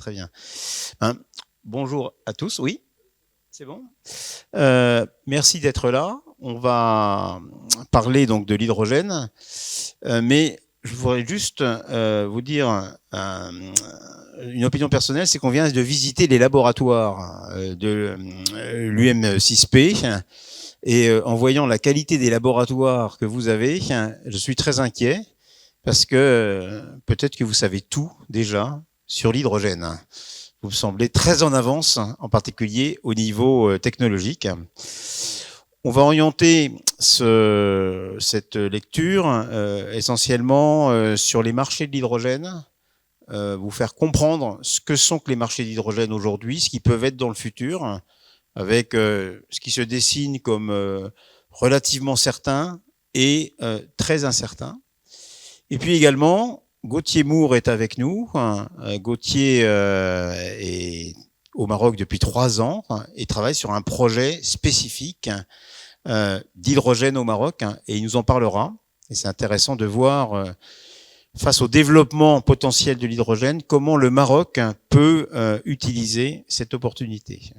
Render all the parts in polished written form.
très bien. Hein, bonjour à tous, oui, c'est bon. Merci d'être là. On va parler donc de l'hydrogène, mais je voudrais juste vous dire une opinion personnelle, c'est qu'on vient de visiter les laboratoires de l'UM6P. Et en voyant la qualité des laboratoires que vous avez, je suis très inquiet parce que peut-être que vous savez tout déjà sur l'hydrogène. Vous me semblez très en avance, en particulier au niveau technologique. On va orienter cette lecture essentiellement sur les marchés de l'hydrogène, vous faire comprendre ce que sont que les marchés d'hydrogène aujourd'hui, ce qu'ils peuvent être dans le futur, avec ce qui se dessine comme relativement certain et très incertain. Et puis également, Gauthier Moore est avec nous. Gauthier est au Maroc depuis 3 ans et travaille sur un projet spécifique d'hydrogène au Maroc, et il nous en parlera. Et c'est intéressant de voir, face au développement potentiel de l'hydrogène, comment le Maroc peut utiliser cette opportunité.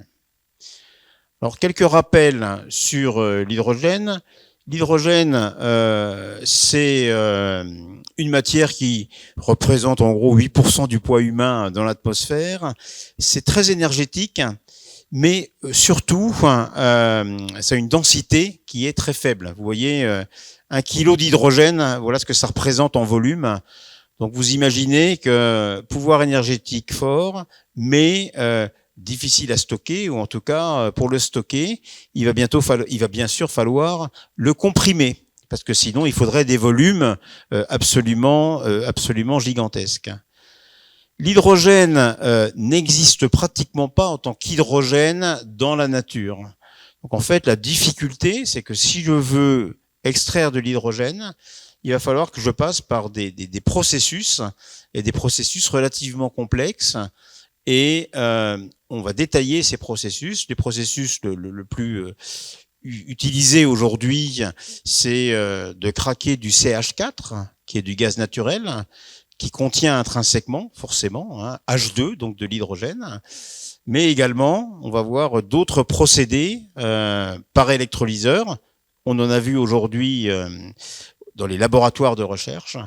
Alors, quelques rappels sur l'hydrogène. L'hydrogène, c'est une matière qui représente en gros 8% du poids humain dans l'atmosphère. C'est très énergétique, mais surtout, ça a une densité qui est très faible. Vous voyez, 1 kilo d'hydrogène, voilà ce que ça représente en volume. Donc, vous imaginez que pouvoir énergétique fort, mais difficile à stocker, ou en tout cas, pour le stocker, il va bien sûr falloir le comprimer, parce que sinon, il faudrait des volumes absolument gigantesques. L'hydrogène n'existe pratiquement pas en tant qu'hydrogène dans la nature. Donc en fait, la difficulté, c'est que si je veux extraire de l'hydrogène, il va falloir que je passe par des processus, et des processus relativement complexes, et on va détailler ces processus. Les processus le plus utilisé aujourd'hui, c'est de craquer du CH4, qui est du gaz naturel, qui contient intrinsèquement, forcément, H2, donc de l'hydrogène. Mais également, on va voir d'autres procédés par électrolyseur. On en a vu aujourd'hui dans les laboratoires de recherche,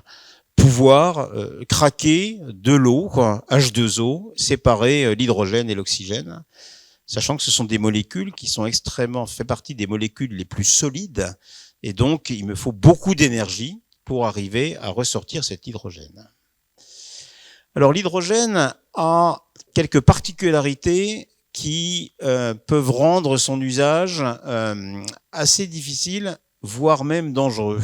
pouvoir craquer de l'eau, H2O, séparer l'hydrogène et l'oxygène, sachant que ce sont des molécules qui sont fait partie des molécules les plus solides, et donc il me faut beaucoup d'énergie pour arriver à ressortir cet hydrogène. Alors l'hydrogène a quelques particularités qui peuvent rendre son usage assez difficile, voire même dangereux.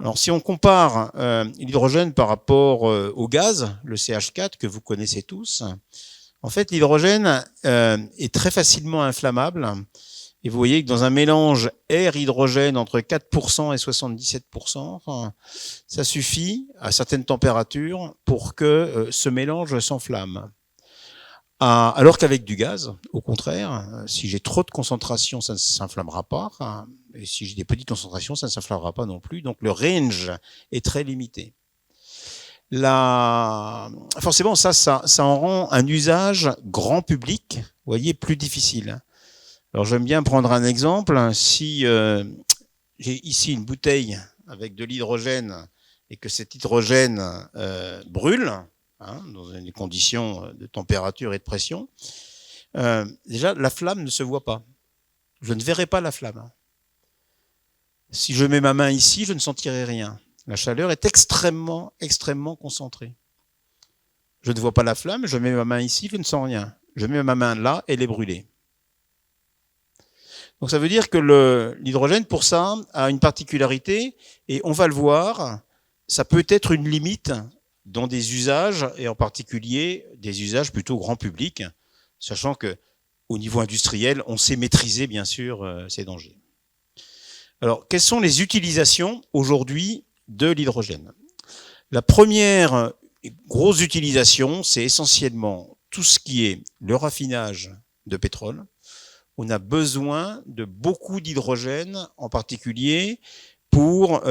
Alors, si on compare l'hydrogène par rapport au gaz, le CH4, que vous connaissez tous, en fait, l'hydrogène est très facilement inflammable. Et vous voyez que dans un mélange air-hydrogène entre 4% et 77%, ça suffit à certaines températures pour que ce mélange s'enflamme. Alors qu'avec du gaz, au contraire, si j'ai trop de concentration, ça ne s'inflammera pas. Et si j'ai des petites concentrations, ça ne s'inflammera pas non plus. Donc le range est très limité. Forcément, ça en rend un usage grand public, vous voyez, plus difficile. Alors j'aime bien prendre un exemple. Si j'ai ici une bouteille avec de l'hydrogène et que cet hydrogène brûle, dans des conditions de température et de pression, déjà la flamme ne se voit pas. Je ne verrai pas la flamme. Si je mets ma main ici, je ne sentirai rien. La chaleur est extrêmement concentrée. Je ne vois pas la flamme, je mets ma main ici, je ne sens rien. Je mets ma main là, elle est brûlée. Donc ça veut dire que l'hydrogène, pour ça, a une particularité, et on va le voir, ça peut être une limite dans des usages, et en particulier des usages plutôt grand public, sachant que au niveau industriel, on sait maîtriser bien sûr ces dangers. Alors, quelles sont les utilisations aujourd'hui de l'hydrogène? La première grosse utilisation, c'est essentiellement tout ce qui est le raffinage de pétrole. On a besoin de beaucoup d'hydrogène, en particulier pour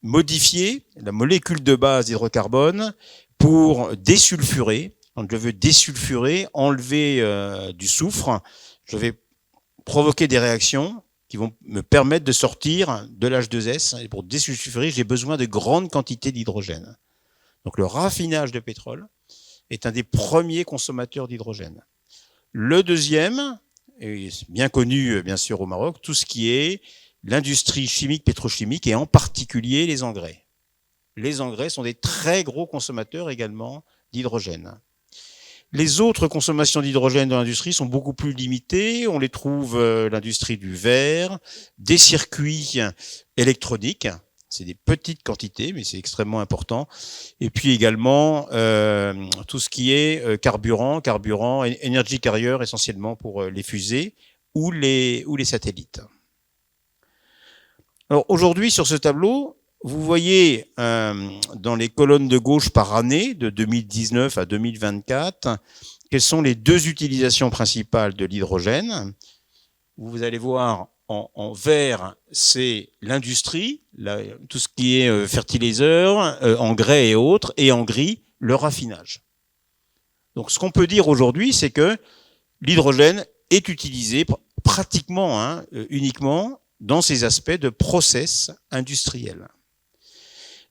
modifier la molécule de base d'hydrocarbone pour désulfurer. Quand je veux désulfurer, enlever du soufre, je vais provoquer des réactions qui vont me permettre de sortir de l'H2S. Et pour désulfurer, j'ai besoin de grandes quantités d'hydrogène. Donc le raffinage de pétrole est un des premiers consommateurs d'hydrogène. Le deuxième, et bien connu bien sûr au Maroc, tout ce qui est l'industrie chimique, pétrochimique et en particulier les engrais. Les engrais sont des très gros consommateurs également d'hydrogène. Les autres consommations d'hydrogène dans l'industrie sont beaucoup plus limitées. On les trouve l'industrie du verre, des circuits électroniques. C'est des petites quantités, mais c'est extrêmement important. Et puis également tout ce qui est carburant, energy carrier essentiellement pour les fusées ou les satellites. Alors aujourd'hui sur ce tableau, vous voyez dans les colonnes de gauche par année, de 2019 à 2024, quelles sont les deux utilisations principales de l'hydrogène. Vous allez voir en vert, c'est l'industrie, tout ce qui est fertiliseurs, engrais et autres, et en gris, le raffinage. Donc ce qu'on peut dire aujourd'hui, c'est que l'hydrogène est utilisé pratiquement uniquement dans ces aspects de process industriels.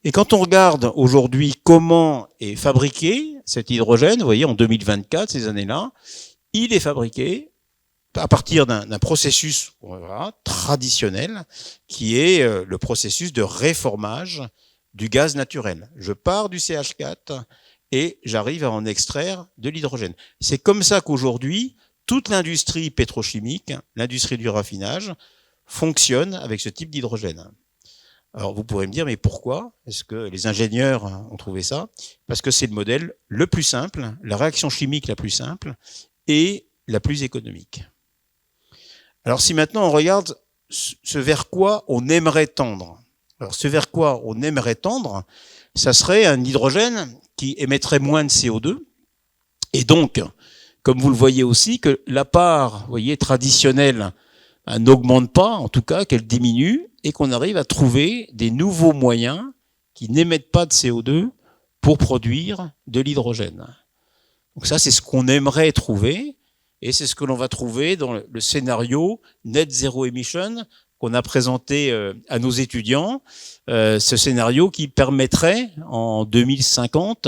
Et quand on regarde aujourd'hui comment est fabriqué cet hydrogène, vous voyez, en 2024, ces années-là, il est fabriqué à partir d'un processus traditionnel qui est le processus de réformage du gaz naturel. Je pars du CH4 et j'arrive à en extraire de l'hydrogène. C'est comme ça qu'aujourd'hui, toute l'industrie pétrochimique, l'industrie du raffinage, fonctionne avec ce type d'hydrogène. Alors vous pourrez me dire, mais pourquoi est-ce que les ingénieurs ont trouvé ça? Parce que c'est le modèle le plus simple, la réaction chimique la plus simple et la plus économique. Alors si maintenant on regarde ce vers quoi on aimerait tendre, alors ce vers quoi on aimerait tendre, ça serait un hydrogène qui émettrait moins de CO2 et donc, comme vous le voyez aussi, que la part, vous voyez, traditionnelle n'augmente pas, en tout cas qu'elle diminue, et qu'on arrive à trouver des nouveaux moyens qui n'émettent pas de CO2 pour produire de l'hydrogène. Donc ça, c'est ce qu'on aimerait trouver, et c'est ce que l'on va trouver dans le scénario Net Zero Emission qu'on a présenté à nos étudiants, ce scénario qui permettrait en 2050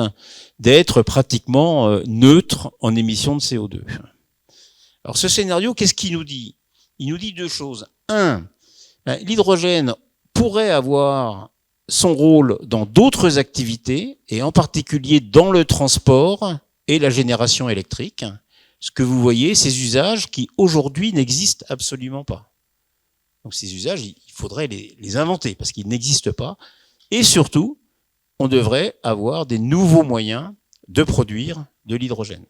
d'être pratiquement neutre en émissions de CO2. Alors ce scénario, qu'est-ce qu'il nous dit? Il nous dit deux choses. Un, l'hydrogène pourrait avoir son rôle dans d'autres activités, et en particulier dans le transport et la génération électrique. Ce que vous voyez, ces usages qui aujourd'hui n'existent absolument pas. Donc ces usages, il faudrait les inventer parce qu'ils n'existent pas. Et surtout, on devrait avoir des nouveaux moyens de produire de l'hydrogène.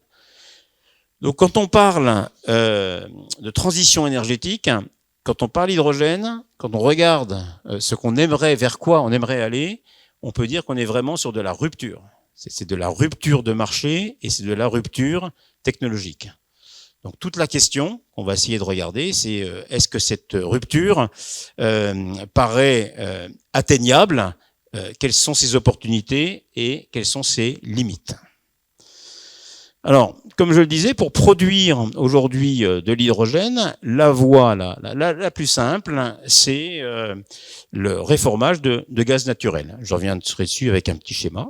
Donc quand on parle de transition énergétique, quand on parle d'hydrogène, quand on regarde ce qu'on aimerait, vers quoi on aimerait aller, on peut dire qu'on est vraiment sur de la rupture. C'est de la rupture de marché et c'est de la rupture technologique. Donc toute la question qu'on va essayer de regarder, c'est est-ce que cette rupture paraît atteignable, quelles sont ses opportunités et quelles sont ses limites. Alors, comme je le disais, pour produire aujourd'hui de l'hydrogène, la voie la plus simple, c'est le réformage de gaz naturel. Je reviendrai dessus avec un petit schéma.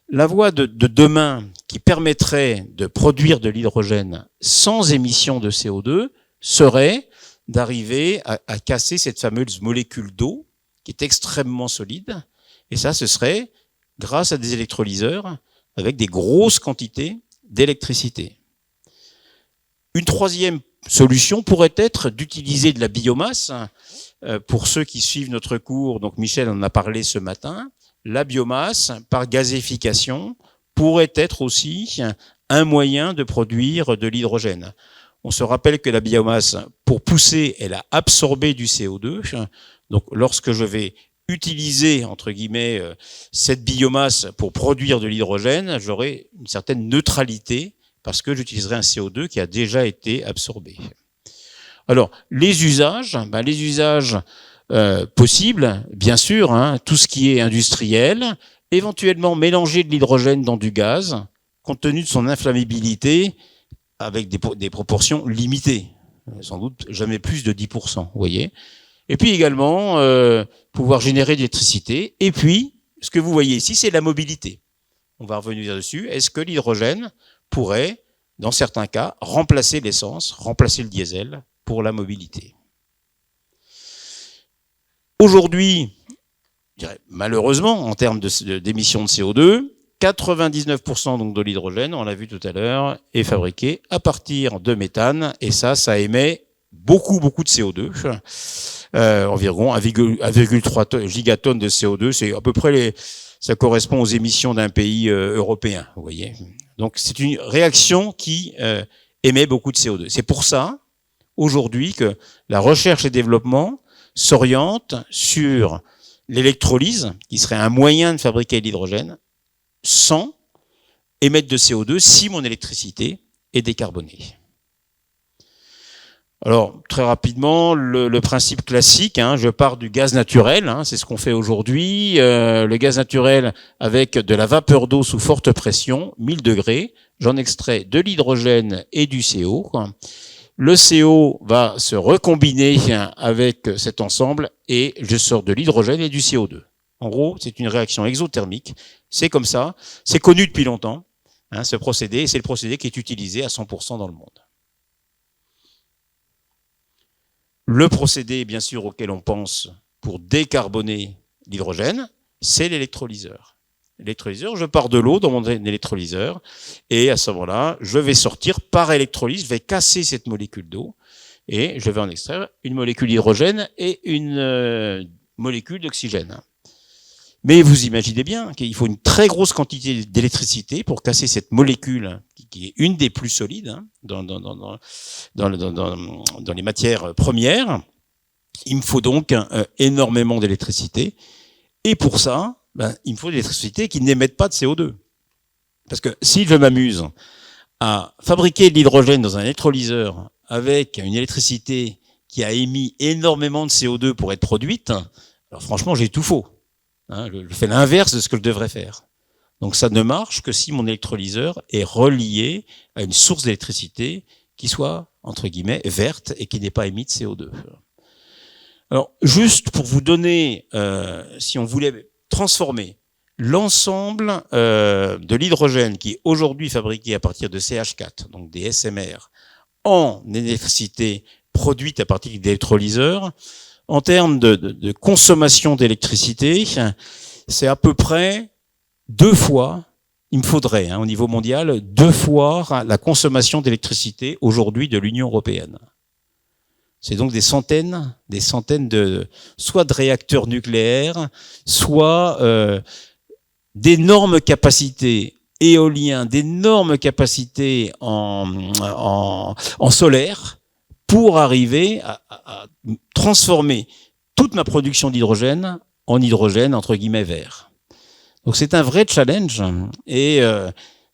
La voie de demain qui permettrait de produire de l'hydrogène sans émission de CO2 serait d'arriver à casser cette fameuse molécule d'eau qui est extrêmement solide. Et ça, ce serait grâce à des électrolyseurs avec des grosses quantités d'électricité. Une troisième solution pourrait être d'utiliser de la biomasse. Pour ceux qui suivent notre cours, donc Michel en a parlé ce matin, la biomasse, par gazéification, pourrait être aussi un moyen de produire de l'hydrogène. On se rappelle que la biomasse, pour pousser, elle a absorbé du CO2. Donc lorsque je vais utiliser, entre guillemets, cette biomasse pour produire de l'hydrogène, j'aurai une certaine neutralité parce que j'utiliserai un CO2 qui a déjà été absorbé. Alors, les usages possibles, bien sûr, tout ce qui est industriel, éventuellement mélanger de l'hydrogène dans du gaz, compte tenu de son inflammabilité, avec des proportions limitées, sans doute jamais plus de 10%, vous voyez. Et puis également, pouvoir générer de l'électricité. Et puis, ce que vous voyez ici, c'est la mobilité. On va revenir dessus. Est-ce que l'hydrogène pourrait, dans certains cas, remplacer l'essence, remplacer le diesel pour la mobilité? Aujourd'hui, je dirais, malheureusement, en termes d'émissions de CO2, 99% donc de l'hydrogène, on l'a vu tout à l'heure, est fabriqué à partir de méthane, et ça émet beaucoup de CO2, environ 1,3 gigatonnes de CO2, c'est à peu près ça correspond aux émissions d'un pays européen, vous voyez. Donc c'est une réaction qui émet beaucoup de CO2. C'est pour ça, aujourd'hui, que la recherche et développement s'oriente sur l'électrolyse, qui serait un moyen de fabriquer de l'hydrogène, sans émettre de CO2 si mon électricité est décarbonée. Alors, très rapidement, le principe classique, je pars du gaz naturel, c'est ce qu'on fait aujourd'hui. Le gaz naturel avec de la vapeur d'eau sous forte pression, 1000 degrés, j'en extrais de l'hydrogène et du CO. Le CO va se recombiner avec cet ensemble et je sors de l'hydrogène et du CO2. En gros, c'est une réaction exothermique. C'est comme ça. C'est connu depuis longtemps, ce procédé. Et c'est le procédé qui est utilisé à 100% dans le monde. Le procédé, bien sûr, auquel on pense pour décarboner l'hydrogène, c'est l'électrolyseur. L'électrolyseur, je pars de l'eau dans mon électrolyseur et à ce moment-là, je vais sortir par électrolyse, je vais casser cette molécule d'eau et je vais en extraire une molécule d'hydrogène et une molécule d'oxygène. Mais vous imaginez bien qu'il faut une très grosse quantité d'électricité pour casser cette molécule qui est une des plus solides dans les matières premières. Il me faut donc énormément d'électricité. Et pour ça, il me faut de l'électricité qui n'émette pas de CO2. Parce que si je m'amuse à fabriquer de l'hydrogène dans un électrolyseur avec une électricité qui a émis énormément de CO2 pour être produite, alors franchement, j'ai tout faux. Je fais l'inverse de ce que je devrais faire. Donc ça ne marche que si mon électrolyseur est relié à une source d'électricité qui soit, entre guillemets, verte et qui n'ait pas émis de CO2. Alors, juste pour vous donner, si on voulait transformer l'ensemble de l'hydrogène qui est aujourd'hui fabriqué à partir de CH4, donc des SMR, en électricité produite à partir d'électrolyseurs, en termes de consommation d'électricité, c'est à peu près 2 fois, il me faudrait au niveau mondial, 2 fois la consommation d'électricité aujourd'hui de l'Union européenne. C'est donc des centaines soit de réacteurs nucléaires, soit d'énormes capacités éoliennes, d'énormes capacités en solaire, pour arriver à transformer toute ma production d'hydrogène en hydrogène, entre guillemets, vert. Donc c'est un vrai challenge et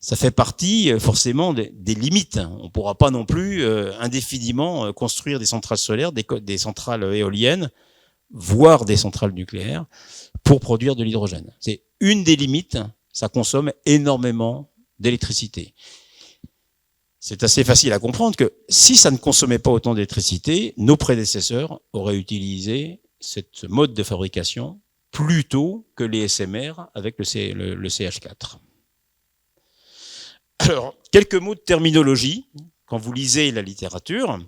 ça fait partie forcément des limites. On ne pourra pas non plus indéfiniment construire des centrales solaires, des centrales éoliennes, voire des centrales nucléaires pour produire de l'hydrogène. C'est une des limites, ça consomme énormément d'électricité. C'est assez facile à comprendre que si ça ne consommait pas autant d'électricité, nos prédécesseurs auraient utilisé ce mode de fabrication plus tôt que les SMR avec le CH4. Alors, quelques mots de terminologie. Quand vous lisez la littérature,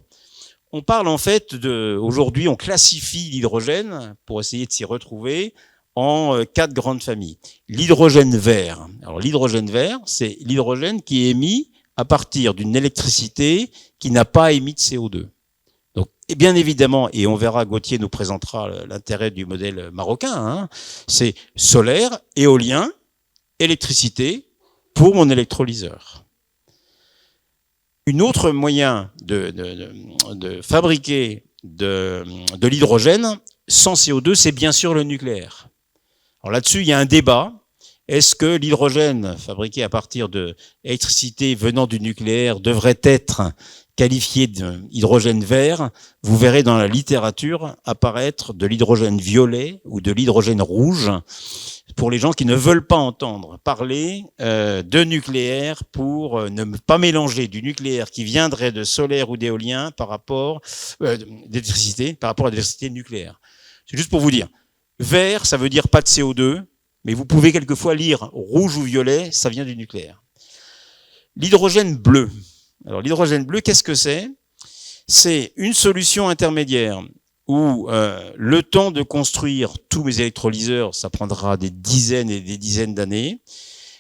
on parle en fait aujourd'hui, on classifie l'hydrogène, pour essayer de s'y retrouver, en 4 grandes familles. L'hydrogène vert. Alors, l'hydrogène vert, c'est l'hydrogène qui est émis à partir d'une électricité qui n'a pas émis de CO2. Donc, et bien évidemment, et on verra, Gauthier nous présentera l'intérêt du modèle marocain, c'est solaire, éolien, électricité pour mon électrolyseur. Une autre moyen de fabriquer de l'hydrogène sans CO2, c'est bien sûr le nucléaire. Alors là-dessus, il y a un débat. Est-ce que l'hydrogène fabriqué à partir d'électricité venant du nucléaire devrait être qualifié d'hydrogène vert, vous verrez dans la littérature apparaître de l'hydrogène violet ou de l'hydrogène rouge pour les gens qui ne veulent pas entendre parler de nucléaire pour ne pas mélanger du nucléaire qui viendrait de solaire ou d'éolien par rapport d'électricité par rapport à l'électricité nucléaire. C'est juste pour vous dire. Vert, ça veut dire pas de CO2, mais vous pouvez quelquefois lire rouge ou violet, ça vient du nucléaire. L'hydrogène bleu. Alors l'hydrogène bleu, qu'est-ce que c'est? C'est une solution intermédiaire où le temps de construire tous mes électrolyseurs, ça prendra des dizaines et des dizaines d'années.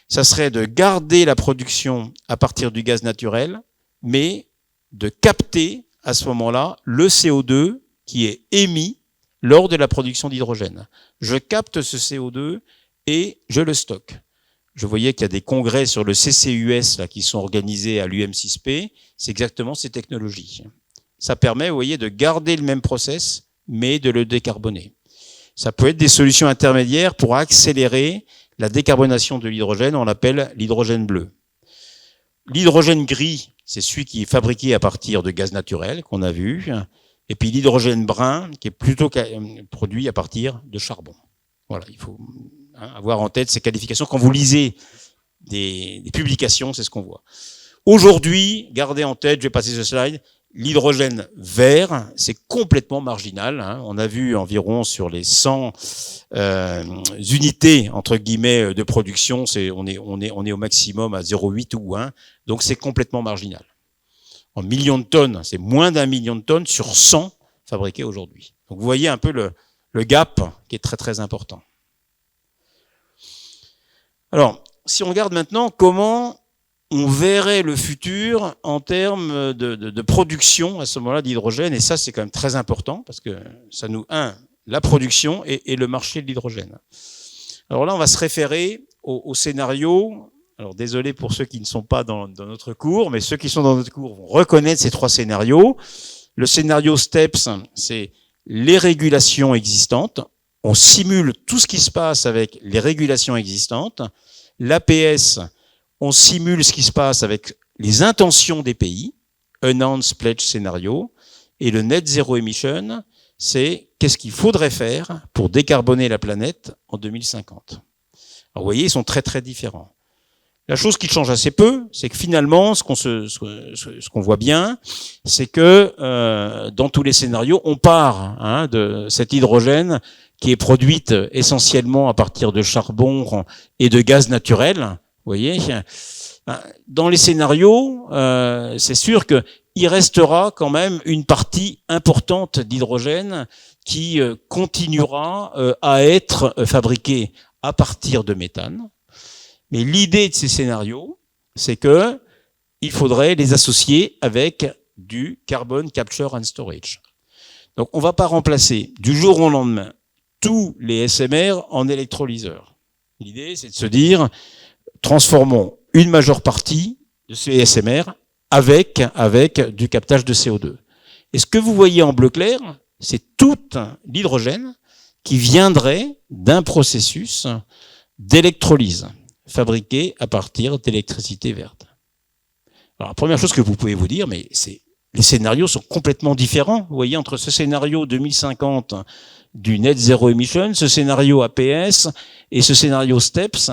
Ça serait de garder la production à partir du gaz naturel, mais de capter à ce moment-là le CO2 qui est émis lors de la production d'hydrogène. Je capte ce CO2 et je le stocke. Je voyais qu'il y a des congrès sur le CCUS là, qui sont organisés à l'UM6P. C'est exactement ces technologies. Ça permet, vous voyez, de garder le même process, mais de le décarboner. Ça peut être des solutions intermédiaires pour accélérer la décarbonation de l'hydrogène. On l'appelle l'hydrogène bleu. L'hydrogène gris, c'est celui qui est fabriqué à partir de gaz naturel, qu'on a vu. Et puis l'hydrogène brun, qui est plutôt produit à partir de charbon. Voilà, il faut avoir en tête ces qualifications. Quand vous lisez des publications, c'est ce qu'on voit. Aujourd'hui, gardez en tête, je vais passer ce slide, l'hydrogène vert, c'est complètement marginal. On a vu environ sur les 100 unités entre guillemets de production, on est au maximum à 0,8 ou 1, donc c'est complètement marginal. En millions de tonnes, c'est moins d'1 million de tonnes sur 100 fabriquées aujourd'hui. Donc vous voyez un peu le gap qui est très très important. Alors, si on regarde maintenant comment on verrait le futur en termes de production à ce moment-là d'hydrogène, et ça c'est quand même très important parce que ça nous, la production et le marché de l'hydrogène. Alors là, on va se référer au scénario. Alors désolé pour ceux qui ne sont pas dans notre cours, mais ceux qui sont dans notre cours vont reconnaître ces trois scénarios. Le scénario STEPS, c'est les régulations existantes. On simule tout ce qui se passe avec les régulations existantes. L'APS, on simule ce qui se passe avec les intentions des pays, Announced Pledge Scenario. Et le Net Zero Emission, c'est qu'est-ce qu'il faudrait faire pour décarboner la planète en 2050. Alors vous voyez, ils sont très très différents. La chose qui change assez peu, c'est que finalement, ce qu'on voit bien, c'est que dans tous les scénarios, on part de cet hydrogène qui est produite essentiellement à partir de charbon et de gaz naturel. Vous voyez, dans les scénarios, c'est sûr qu'il restera quand même une partie importante d'hydrogène qui continuera à être fabriquée à partir de méthane. Mais l'idée de ces scénarios, c'est que il faudrait les associer avec du carbon capture and storage. Donc, on ne va pas remplacer du jour au lendemain tous les SMR en électrolyseurs. L'idée, c'est de se dire, transformons une majeure partie de ces SMR avec du captage de CO2. Et ce que vous voyez en bleu clair, c'est tout l'hydrogène qui viendrait d'un processus d'électrolyse fabriqué à partir d'électricité verte. Alors, la première chose que vous pouvez vous dire, mais les scénarios sont complètement différents. Vous voyez, entre ce scénario 2050 du Net Zero Emission, ce scénario APS et ce scénario STEPS.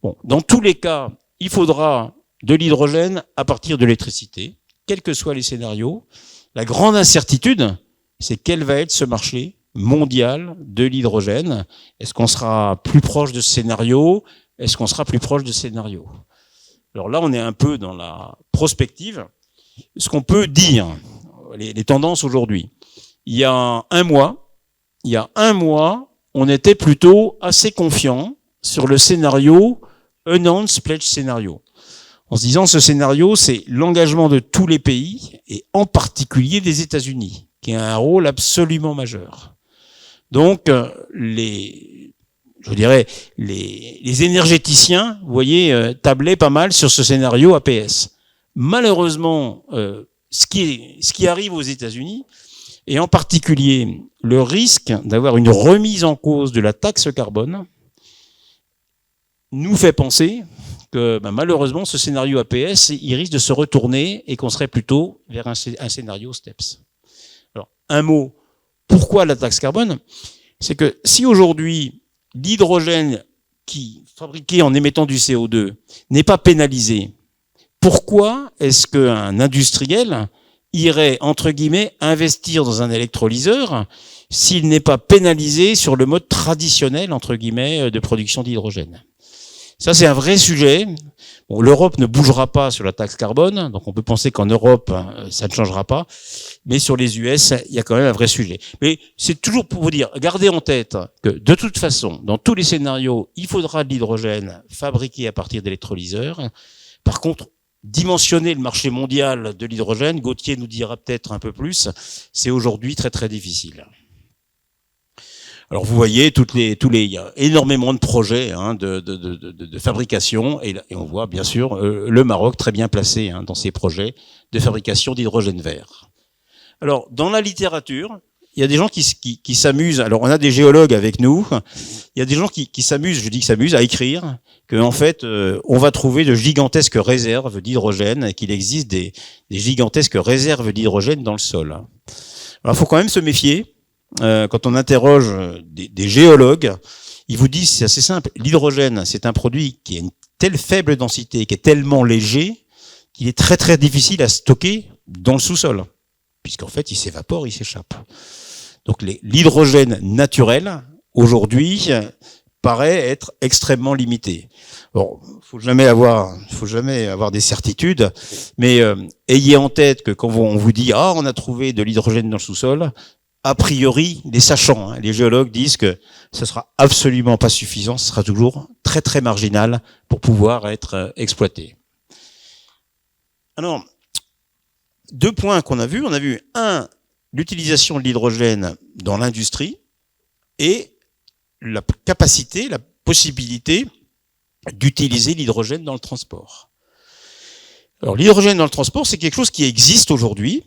Bon, dans tous les cas, il faudra de l'hydrogène à partir de l'électricité, quels que soient les scénarios. La grande incertitude, c'est quel va être ce marché mondial de l'hydrogène. Est-ce qu'on sera plus proche de ce scénario ? Est-ce qu'on sera plus proche de ce scénario ? Alors là, on est un peu dans la prospective. Ce qu'on peut dire, les tendances aujourd'hui. Il y a un mois, on était plutôt assez confiant sur le scénario Announced Pledge Scenario. En se disant, ce scénario, c'est l'engagement de tous les pays, et en particulier des États-Unis, qui a un rôle absolument majeur. Donc, les énergéticiens, vous voyez, tablaient pas mal sur ce scénario APS. Malheureusement, ce qui arrive aux États-Unis, et en particulier le risque d'avoir une remise en cause de la taxe carbone, nous fait penser que malheureusement, ce scénario APS, il risque de se retourner et qu'on serait plutôt vers un scénario STEPS. Alors, un mot, pourquoi la taxe carbone? C'est que si aujourd'hui, l'hydrogène qui fabriqué en émettant du CO2 n'est pas pénalisé, pourquoi est-ce qu'un industriel irait, entre guillemets, investir dans un électrolyseur s'il n'est pas pénalisé sur le mode traditionnel, entre guillemets, de production d'hydrogène? Ça, c'est un vrai sujet. Bon, l'Europe ne bougera pas sur la taxe carbone, donc on peut penser qu'en Europe, ça ne changera pas. Mais sur les US, il y a quand même un vrai sujet. Mais c'est toujours pour vous dire, gardez en tête que de toute façon, dans tous les scénarios, il faudra de l'hydrogène fabriqué à partir d'électrolyseurs. Par contre, dimensionner le marché mondial de l'hydrogène, Gauthier nous dira peut-être un peu plus, c'est aujourd'hui très très difficile. Alors vous voyez, il y a énormément de projets de fabrication et on voit bien sûr le Maroc très bien placé dans ces projets de fabrication d'hydrogène vert. Alors dans la littérature, il y a des gens qui s'amusent. Alors on a des géologues avec nous. Il y a des gens qui s'amusent, je dis que s'amusent à écrire que en fait on va trouver de gigantesques réserves d'hydrogène et qu'il existe des gigantesques réserves d'hydrogène dans le sol. Alors il faut quand même se méfier. Quand on interroge des géologues, ils vous disent, c'est assez simple, l'hydrogène, c'est un produit qui a une telle faible densité, qui est tellement léger, qu'il est très très difficile à stocker dans le sous-sol, puisqu'en fait, il s'évapore, il s'échappe. Donc l'hydrogène naturel, aujourd'hui, paraît être extrêmement limité. Bon, faut jamais avoir des certitudes, mais ayez en tête que quand on vous dit, on a trouvé de l'hydrogène dans le sous-sol, a priori, les sachants, les géologues disent que ce sera absolument pas suffisant, ce sera toujours très très marginal pour pouvoir être exploité. Alors, deux points qu'on a vus. On a vu, l'utilisation de l'hydrogène dans l'industrie et la capacité, la possibilité d'utiliser l'hydrogène dans le transport. Alors, l'hydrogène dans le transport, c'est quelque chose qui existe aujourd'hui,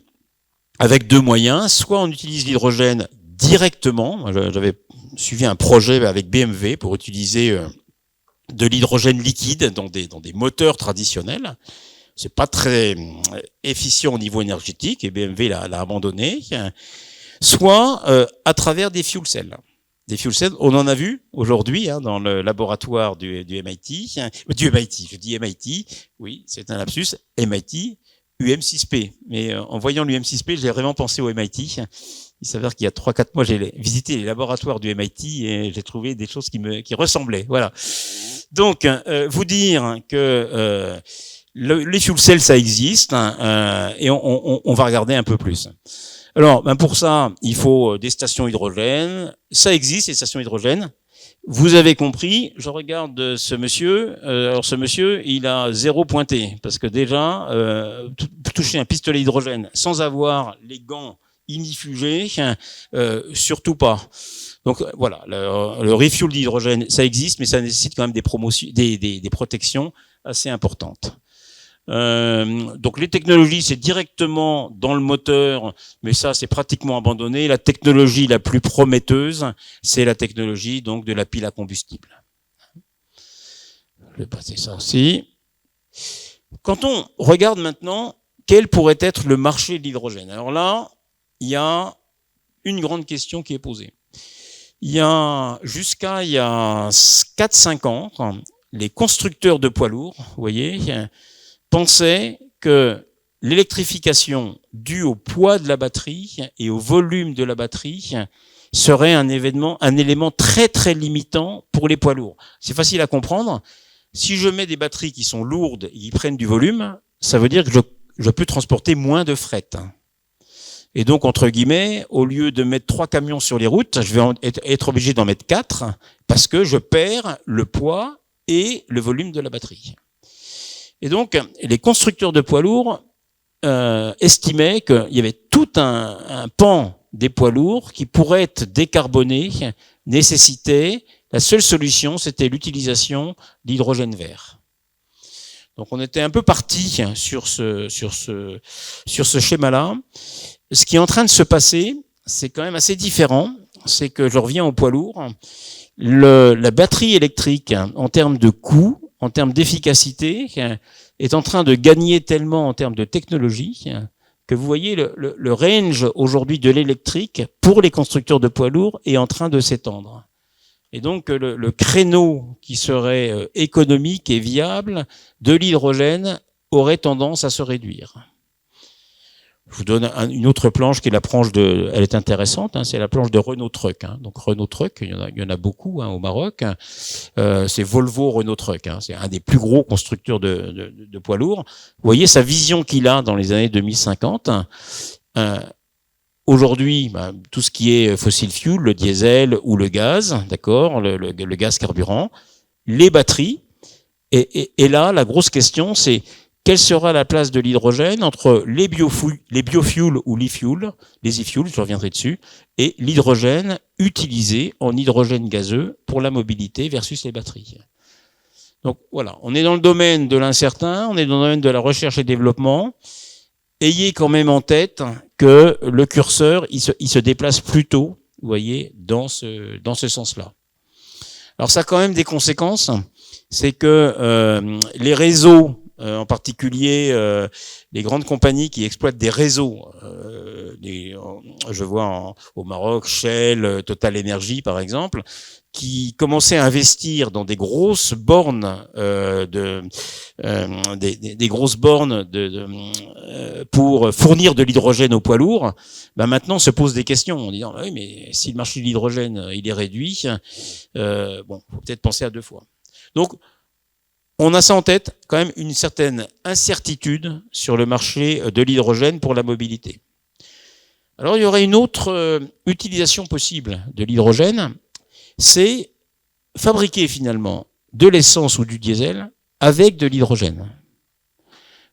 avec deux moyens. Soit on utilise l'hydrogène directement. J'avais suivi un projet avec BMW pour utiliser de l'hydrogène liquide dans des moteurs traditionnels. C'est pas très efficient au niveau énergétique et BMW l'a abandonné. Soit à travers des fuel cells. Des fuel cells, on en a vu aujourd'hui dans le laboratoire du MIT. Je dis MIT, oui, c'est un lapsus, MIT. UM6P. Mais en voyant l'UM6P, j'ai vraiment pensé au MIT. Il s'avère qu'il y a 3-4 mois, j'ai visité les laboratoires du MIT et j'ai trouvé des choses qui ressemblaient. Voilà. Donc, vous dire que les fuel cells, ça existe et on va regarder un peu plus. Alors, pour ça, il faut des stations hydrogène. Ça existe, les stations hydrogène. Vous avez compris, je regarde ce monsieur. Alors ce monsieur, il a 0 pointé parce que déjà toucher un pistolet hydrogène sans avoir les gants ignifugés, surtout pas. Donc voilà, le refuel d'hydrogène, ça existe, mais ça nécessite quand même des protections assez importantes. Donc les technologies, c'est directement dans le moteur, mais ça c'est pratiquement abandonné. La technologie la plus prometteuse, c'est la technologie donc de la pile à combustible. Je vais passer ça aussi. Quand on regarde maintenant quel pourrait être le marché de l'hydrogène, alors là, il y a une grande question qui est posée. Jusqu'à il y a 4-5 ans, les constructeurs de poids lourds, vous voyez, pensaient que l'électrification due au poids de la batterie et au volume de la batterie serait un élément très très limitant pour les poids lourds. C'est facile à comprendre. Si je mets des batteries qui sont lourdes et qui prennent du volume, ça veut dire que je peux transporter moins de fret. Et donc, entre guillemets, au lieu de mettre 3 camions sur les routes, je vais être obligé d'en mettre 4 parce que je perds le poids et le volume de la batterie. Et donc, les constructeurs de poids lourds estimaient qu'il y avait tout un pan des poids lourds qui pourrait être décarboné, nécessitait, la seule solution, c'était l'utilisation d'hydrogène vert. Donc, on était un peu parti sur ce schéma-là. Ce qui est en train de se passer, c'est quand même assez différent. C'est que je reviens au poids lourd. La batterie électrique, en termes de coût, en termes d'efficacité, est en train de gagner tellement en termes de technologie que vous voyez le range aujourd'hui de l'électrique pour les constructeurs de poids lourds est en train de s'étendre. Et donc le créneau qui serait économique et viable de l'hydrogène aurait tendance à se réduire. Je vous donne une autre planche qui est la planche elle est intéressante, c'est la planche de Renault Truck. Donc Renault Truck, il y en a beaucoup au Maroc. C'est Volvo Renault Truck, c'est un des plus gros constructeurs de poids lourds. Vous voyez sa vision qu'il a dans les années 2050. Aujourd'hui, tout ce qui est fossil fuel, le diesel ou le gaz, d'accord, le gaz carburant, les batteries. Et là, la grosse question, c'est quelle sera la place de l'hydrogène entre les biofuels ou l'e-fuel, les e-fuels, je reviendrai dessus, et l'hydrogène utilisé en hydrogène gazeux pour la mobilité versus les batteries. Donc voilà, on est dans le domaine de l'incertain, on est dans le domaine de la recherche et développement. Ayez quand même en tête que le curseur, il se déplace plutôt, vous voyez, dans ce sens-là. Alors ça a quand même des conséquences, c'est que les réseaux, en particulier les grandes compagnies qui exploitent des réseaux, je vois au Maroc, Shell, Total Energy par exemple, qui commençaient à investir dans des grosses bornes, des grosses bornes pour fournir de l'hydrogène aux poids lourds. Maintenant se posent des questions en disant oui, mais si le marché de l'hydrogène il est réduit, faut peut-être penser à deux fois. Donc on a ça en tête, quand même une certaine incertitude sur le marché de l'hydrogène pour la mobilité. Alors il y aurait une autre utilisation possible de l'hydrogène, c'est fabriquer finalement de l'essence ou du diesel avec de l'hydrogène.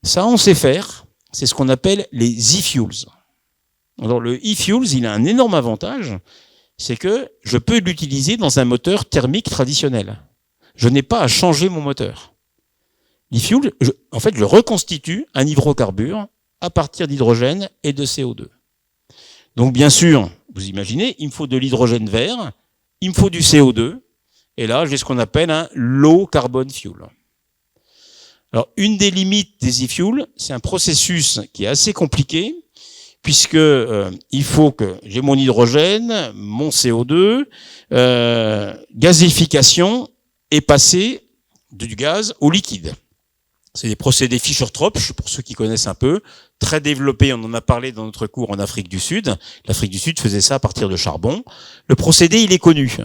Ça, on sait faire, c'est ce qu'on appelle les e-fuels. Alors le e-fuels, il a un énorme avantage, c'est que je peux l'utiliser dans un moteur thermique traditionnel. Je n'ai pas à changer mon moteur. L'e-fuel, en fait, je reconstitue un hydrocarbure à partir d'hydrogène et de CO2. Donc, bien sûr, vous imaginez, il me faut de l'hydrogène vert, il me faut du CO2, et là, j'ai ce qu'on appelle un low carbon fuel. Alors, une des limites des e-fuels, c'est un processus qui est assez compliqué, puisque il faut que j'ai mon hydrogène, mon CO2, gazification et passer du gaz au liquide. C'est des procédés Fischer-Tropsch, pour ceux qui connaissent un peu, très développés, on en a parlé dans notre cours en Afrique du Sud. L'Afrique du Sud faisait ça à partir de charbon. Le procédé, il est connu.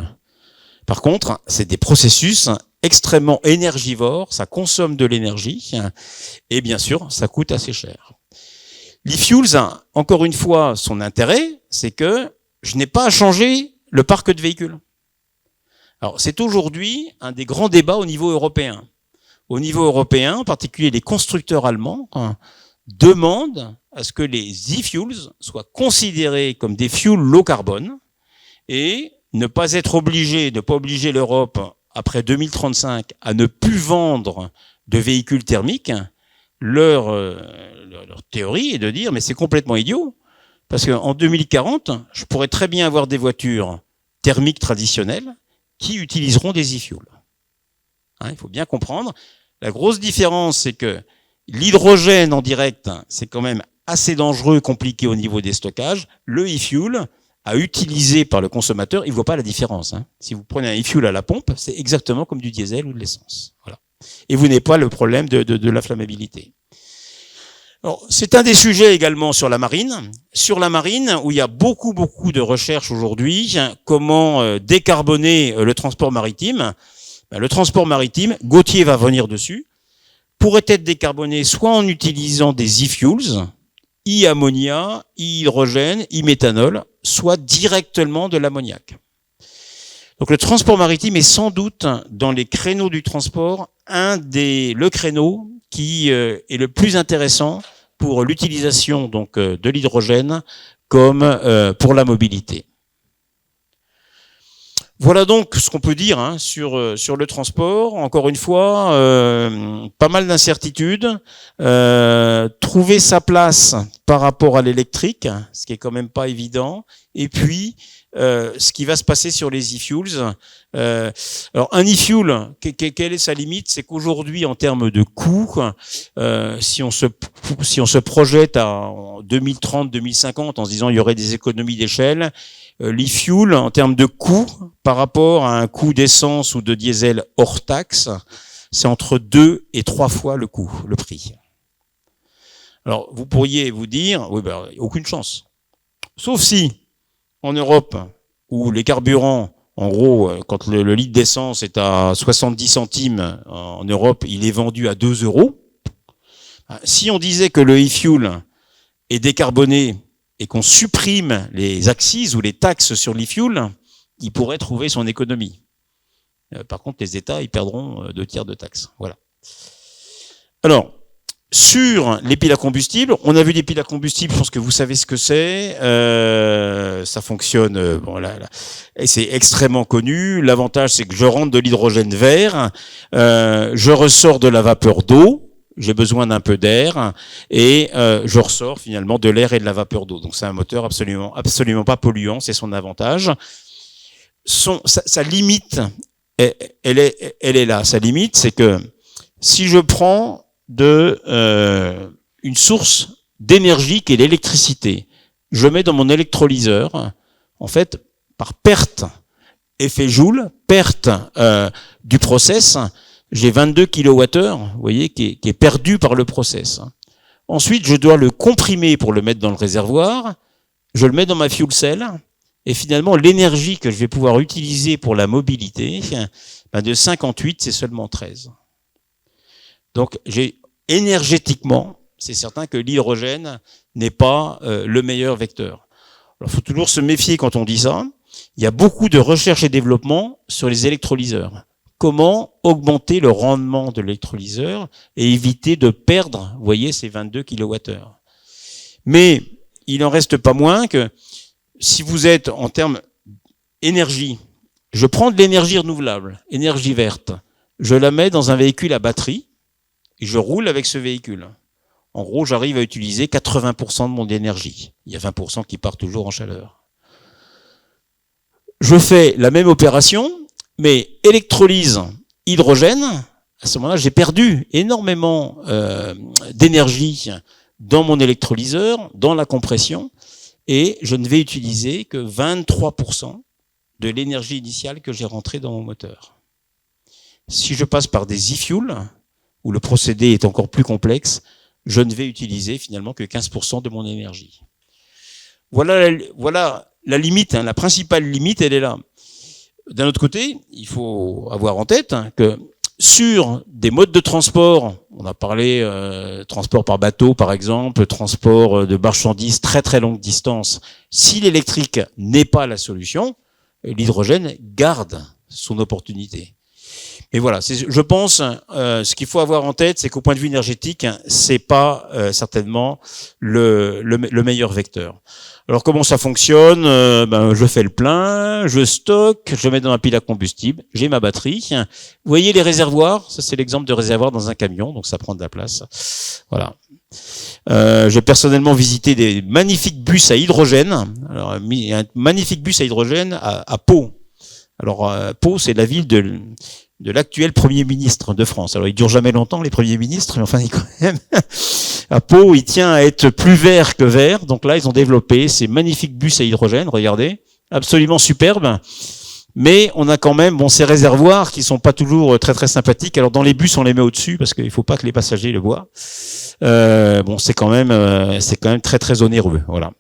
Par contre, c'est des processus extrêmement énergivores, ça consomme de l'énergie, et bien sûr, ça coûte assez cher. L'e-fuels, encore une fois, son intérêt, c'est que je n'ai pas à changer le parc de véhicules. Alors, c'est aujourd'hui un des grands débats au niveau européen. Au niveau européen, en particulier les constructeurs allemands, demandent à ce que les e-fuels soient considérés comme des fuels low carbone et ne pas obliger l'Europe, après 2035, à ne plus vendre de véhicules thermiques. Leur théorie est de dire, mais c'est complètement idiot, parce qu'en 2040, je pourrais très bien avoir des voitures thermiques traditionnelles qui utiliseront des e-fuels. Il faut bien comprendre. La grosse différence, c'est que l'hydrogène en direct, c'est quand même assez dangereux, compliqué au niveau des stockages. Le e-fuel, à utiliser par le consommateur, il ne voit pas la différence. Si vous prenez un e-fuel à la pompe, c'est exactement comme du diesel ou de l'essence. Voilà. Et vous n'avez pas le problème de la flammabilité. Alors, c'est un des sujets également sur la marine. Sur la marine, où il y a beaucoup de recherches aujourd'hui, comment décarboner le transport maritime. Le transport maritime, Gauthier va venir dessus, pourrait être décarboné soit en utilisant des e-fuels, e-ammonia, e-hydrogène, e-méthanol, soit directement de l'ammoniac. Donc le transport maritime est sans doute dans les créneaux du transport le créneau qui est le plus intéressant pour l'utilisation donc de l'hydrogène comme pour la mobilité. Voilà donc ce qu'on peut dire hein, sur le transport. Encore une fois, pas mal d'incertitudes. Trouver sa place par rapport à l'électrique, ce qui est quand même pas évident. Et puis, ce qui va se passer sur les e-fuels. Alors, un e-fuel, quelle est sa limite? C'est qu'aujourd'hui, en termes de coût, si on se projette en 2030-2050 en se disant il y aurait des économies d'échelle, l'e-fuel, en termes de coût, par rapport à un coût d'essence ou de diesel hors taxe, c'est entre 2 et 3 fois le coût, le prix. Alors, vous pourriez vous dire, oui, ben, aucune chance. Sauf si, en Europe, où les carburants, en gros, quand le litre d'essence est à 70 centimes en Europe, il est vendu à 2 euros. Si on disait que le e-fuel est décarboné et qu'on supprime les accises ou les taxes sur l'e-fuel, il pourrait trouver son économie. Par contre, les États, ils perdront 2/3 de taxes. Voilà. Alors, sur les piles à combustible, on a vu des piles à combustible, je pense que vous savez ce que c'est. Ça fonctionne, bon là, et c'est extrêmement connu. L'avantage, c'est que je rentre de l'hydrogène vert, je ressors de la vapeur d'eau, j'ai besoin d'un peu d'air, et je ressors finalement de l'air et de la vapeur d'eau. Donc c'est un moteur absolument pas polluant, c'est son avantage. Sa limite, elle est là. Sa limite, c'est que si je prends une source d'énergie qui est l'électricité, je mets dans mon électrolyseur, en fait, par perte effet Joule, perte du process, j'ai 22 kWh, vous voyez, qui est perdu par le process. Ensuite, je dois le comprimer pour le mettre dans le réservoir, je le mets dans ma fuel cell, et finalement, l'énergie que je vais pouvoir utiliser pour la mobilité, de 58, c'est seulement 13. Donc, énergétiquement, c'est certain que l'hydrogène n'est pas le meilleur vecteur. Alors, il faut toujours se méfier quand on dit ça. Il y a beaucoup de recherche et développement sur les électrolyseurs. Comment augmenter le rendement de l'électrolyseur et éviter de perdre, vous voyez, ces 22 kWh. Mais il n'en reste pas moins que si vous êtes en termes énergie, je prends de l'énergie renouvelable, énergie verte, je la mets dans un véhicule à batterie et je roule avec ce véhicule. En gros, j'arrive à utiliser 80% de mon énergie. Il y a 20% qui part toujours en chaleur. Je fais la même opération, mais électrolyse hydrogène. À ce moment-là, j'ai perdu énormément d'énergie dans mon électrolyseur, dans la compression, et je ne vais utiliser que 23% de l'énergie initiale que j'ai rentrée dans mon moteur. Si je passe par des e-fuels, où le procédé est encore plus complexe, je ne vais utiliser finalement que 15% de mon énergie. Voilà la limite, la principale limite, elle est là. D'un autre côté, il faut avoir en tête que sur des modes de transport, on a parlé transport par bateau par exemple, transport de marchandises très très longue distance, si l'électrique n'est pas la solution, l'hydrogène garde son opportunité. Mais voilà, je pense, ce qu'il faut avoir en tête, c'est qu'au point de vue énergétique, c'est pas certainement le meilleur vecteur. Alors comment ça fonctionne? Je fais le plein, je stocke, je mets dans ma pile à combustible, j'ai ma batterie. Vous voyez les réservoirs? Ça c'est l'exemple de réservoir dans un camion, donc ça prend de la place. Voilà. J'ai personnellement visité des magnifiques bus à hydrogène. Alors, il y a un magnifique bus à hydrogène à Pau. Alors Pau, c'est la ville de l'actuel Premier ministre de France. Alors, il dure jamais longtemps, les premiers ministres, mais enfin, quand même, à Pau, il tient à être plus vert que vert. Donc là, ils ont développé ces magnifiques bus à hydrogène, regardez, absolument superbes. Mais on a quand même, ces réservoirs qui sont pas toujours très très sympathiques. Alors, dans les bus, on les met au-dessus parce qu'il faut pas que les passagers le voient. C'est quand même très très onéreux, voilà.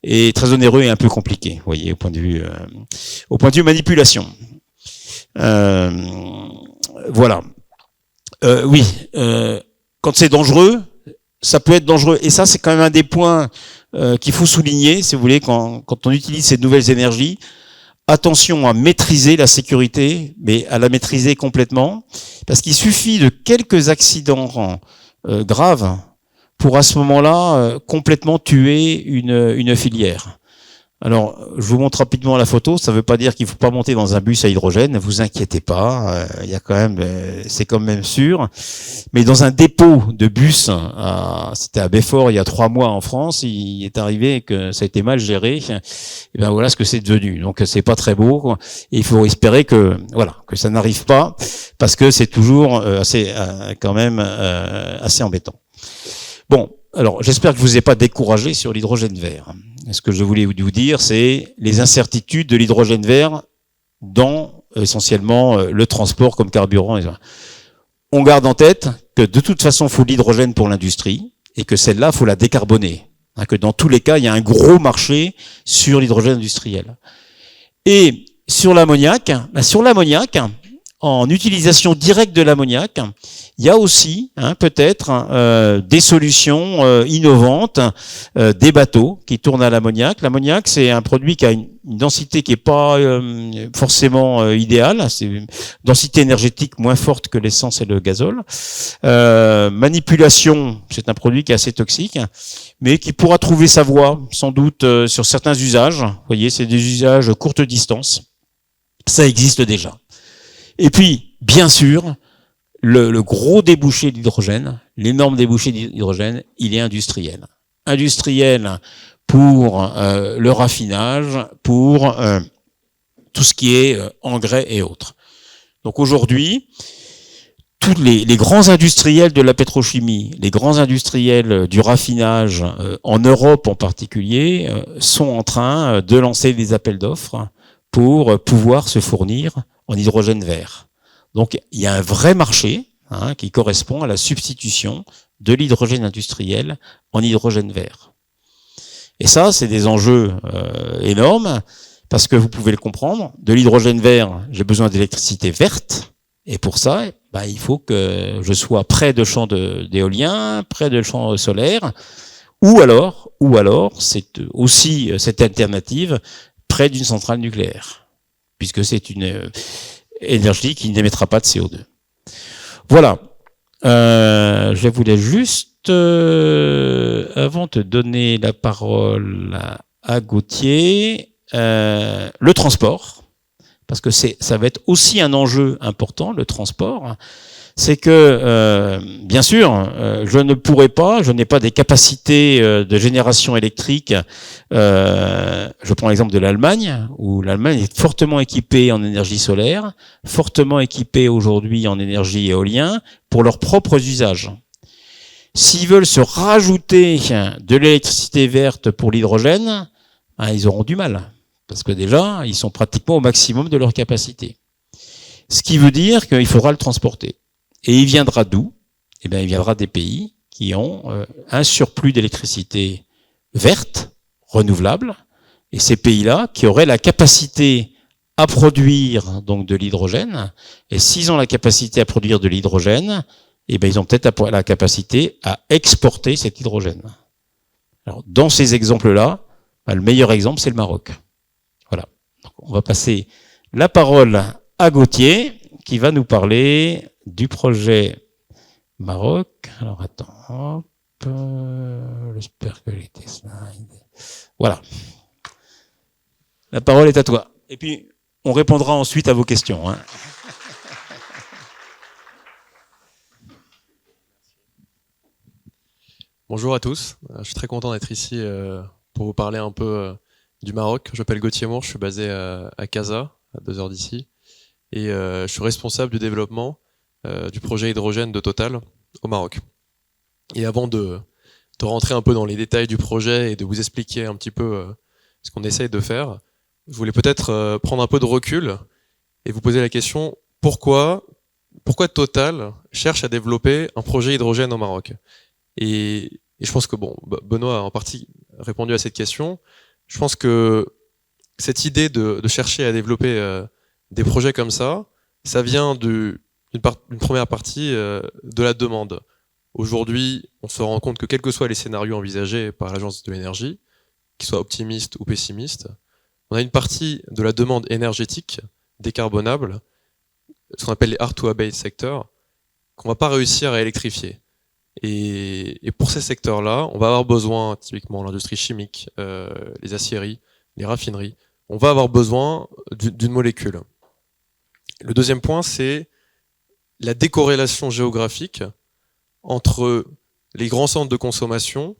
Et très onéreux et un peu compliqué, vous voyez, au point de vue manipulation. Voilà. Quand c'est dangereux, ça peut être dangereux. Et ça, c'est quand même un des points qu'il faut souligner, si vous voulez, quand on utilise ces nouvelles énergies. Attention à maîtriser la sécurité, mais à la maîtriser complètement, parce qu'il suffit de quelques accidents graves pour à ce moment-là complètement tuer une filière. Alors, je vous montre rapidement la photo. Ça ne veut pas dire qu'il ne faut pas monter dans un bus à hydrogène. Ne vous inquiétez pas. Il y a quand même, c'est quand même sûr. Mais dans un dépôt de bus, c'était à Belfort il y a 3 mois en France, il est arrivé que ça a été mal géré. Et ben voilà ce que c'est devenu. Donc c'est pas très beau, quoi. Et il faut espérer que voilà que ça n'arrive pas, parce que c'est toujours assez quand même assez embêtant. Bon, alors j'espère que vous n'êtes pas découragé sur l'hydrogène vert. Ce que je voulais vous dire, c'est les incertitudes de l'hydrogène vert dans essentiellement le transport comme carburant. On garde en tête que de toute façon, il faut de l'hydrogène pour l'industrie et que celle-là, il faut la décarboner. Que dans tous les cas, il y a un gros marché sur l'hydrogène industriel. Et sur l'ammoniac, en utilisation directe de l'ammoniac, il y a aussi peut-être des solutions innovantes, des bateaux qui tournent à l'ammoniac. L'ammoniac, c'est un produit qui a une densité qui est pas forcément idéale. C'est une densité énergétique moins forte que l'essence et le gazole. Manipulation, c'est un produit qui est assez toxique, mais qui pourra trouver sa voie, sans doute, sur certains usages. Vous voyez, c'est des usages courte distance. Ça existe déjà. Et puis, bien sûr, le gros débouché d'hydrogène, l'énorme débouché d'hydrogène, il est industriel. Industriel pour le raffinage, pour tout ce qui est engrais et autres. Donc aujourd'hui, tous les grands industriels de la pétrochimie, les grands industriels du raffinage, en Europe en particulier, sont en train de lancer des appels d'offres pour pouvoir se fournir en hydrogène vert. Donc il y a un vrai marché qui correspond à la substitution de l'hydrogène industriel en hydrogène vert. Et ça, c'est des enjeux énormes, parce que vous pouvez le comprendre, de l'hydrogène vert, j'ai besoin d'électricité verte, et pour ça, il faut que je sois près de champs d'éolien, près de champs solaires, ou alors, c'est aussi cette alternative près d'une centrale nucléaire, puisque c'est une énergie qui n'émettra pas de CO2. Voilà. Je voulais juste, avant de donner la parole à Gauthier, le transport, parce que ça va être aussi un enjeu important, le transport. C'est que, bien sûr, je n'ai pas des capacités de génération électrique. Je prends l'exemple de l'Allemagne, où l'Allemagne est fortement équipée en énergie solaire, fortement équipée aujourd'hui en énergie éolienne, pour leurs propres usages. S'ils veulent se rajouter de l'électricité verte pour l'hydrogène, ils auront du mal, parce que déjà, ils sont pratiquement au maximum de leur capacité. Ce qui veut dire qu'il faudra le transporter. Et il viendra d'où? Il viendra des pays qui ont un surplus d'électricité verte, renouvelable, et ces pays-là qui auraient la capacité à produire donc de l'hydrogène. Et s'ils ont la capacité à produire de l'hydrogène, ils ont peut-être la capacité à exporter cet hydrogène. Alors, dans ces exemples-là, le meilleur exemple, c'est le Maroc. Voilà. Donc, on va passer la parole à Gauthier, qui va nous parler du projet Maroc. Alors attends, j'espère que j'ai été slide. Voilà. La parole est à toi. Et puis, on répondra ensuite à vos questions. Bonjour à tous. Je suis très content d'être ici pour vous parler un peu du Maroc. Je m'appelle Gauthier Moore, je suis basé à Casa, à 2 heures d'ici. Et je suis responsable du développement du projet hydrogène de Total au Maroc. Et avant de rentrer un peu dans les détails du projet et de vous expliquer un petit peu ce qu'on essaye de faire, je voulais peut-être prendre un peu de recul et vous poser la question, pourquoi Total cherche à développer un projet hydrogène au Maroc? Et je pense que Benoît a en partie répondu à cette question. Je pense que cette idée de chercher à développer des projets comme ça vient d'une première partie de la demande. Aujourd'hui, on se rend compte que quels que soient les scénarios envisagés par l'Agence de l'énergie, qu'ils soient optimistes ou pessimistes, on a une partie de la demande énergétique décarbonable, ce qu'on appelle les hard-to-abate sectors, qu'on va pas réussir à électrifier. Et pour ces secteurs-là, on va avoir besoin, typiquement l'industrie chimique, les aciéries, les raffineries, on va avoir besoin d'une molécule. Le deuxième point, c'est la décorrélation géographique entre les grands centres de consommation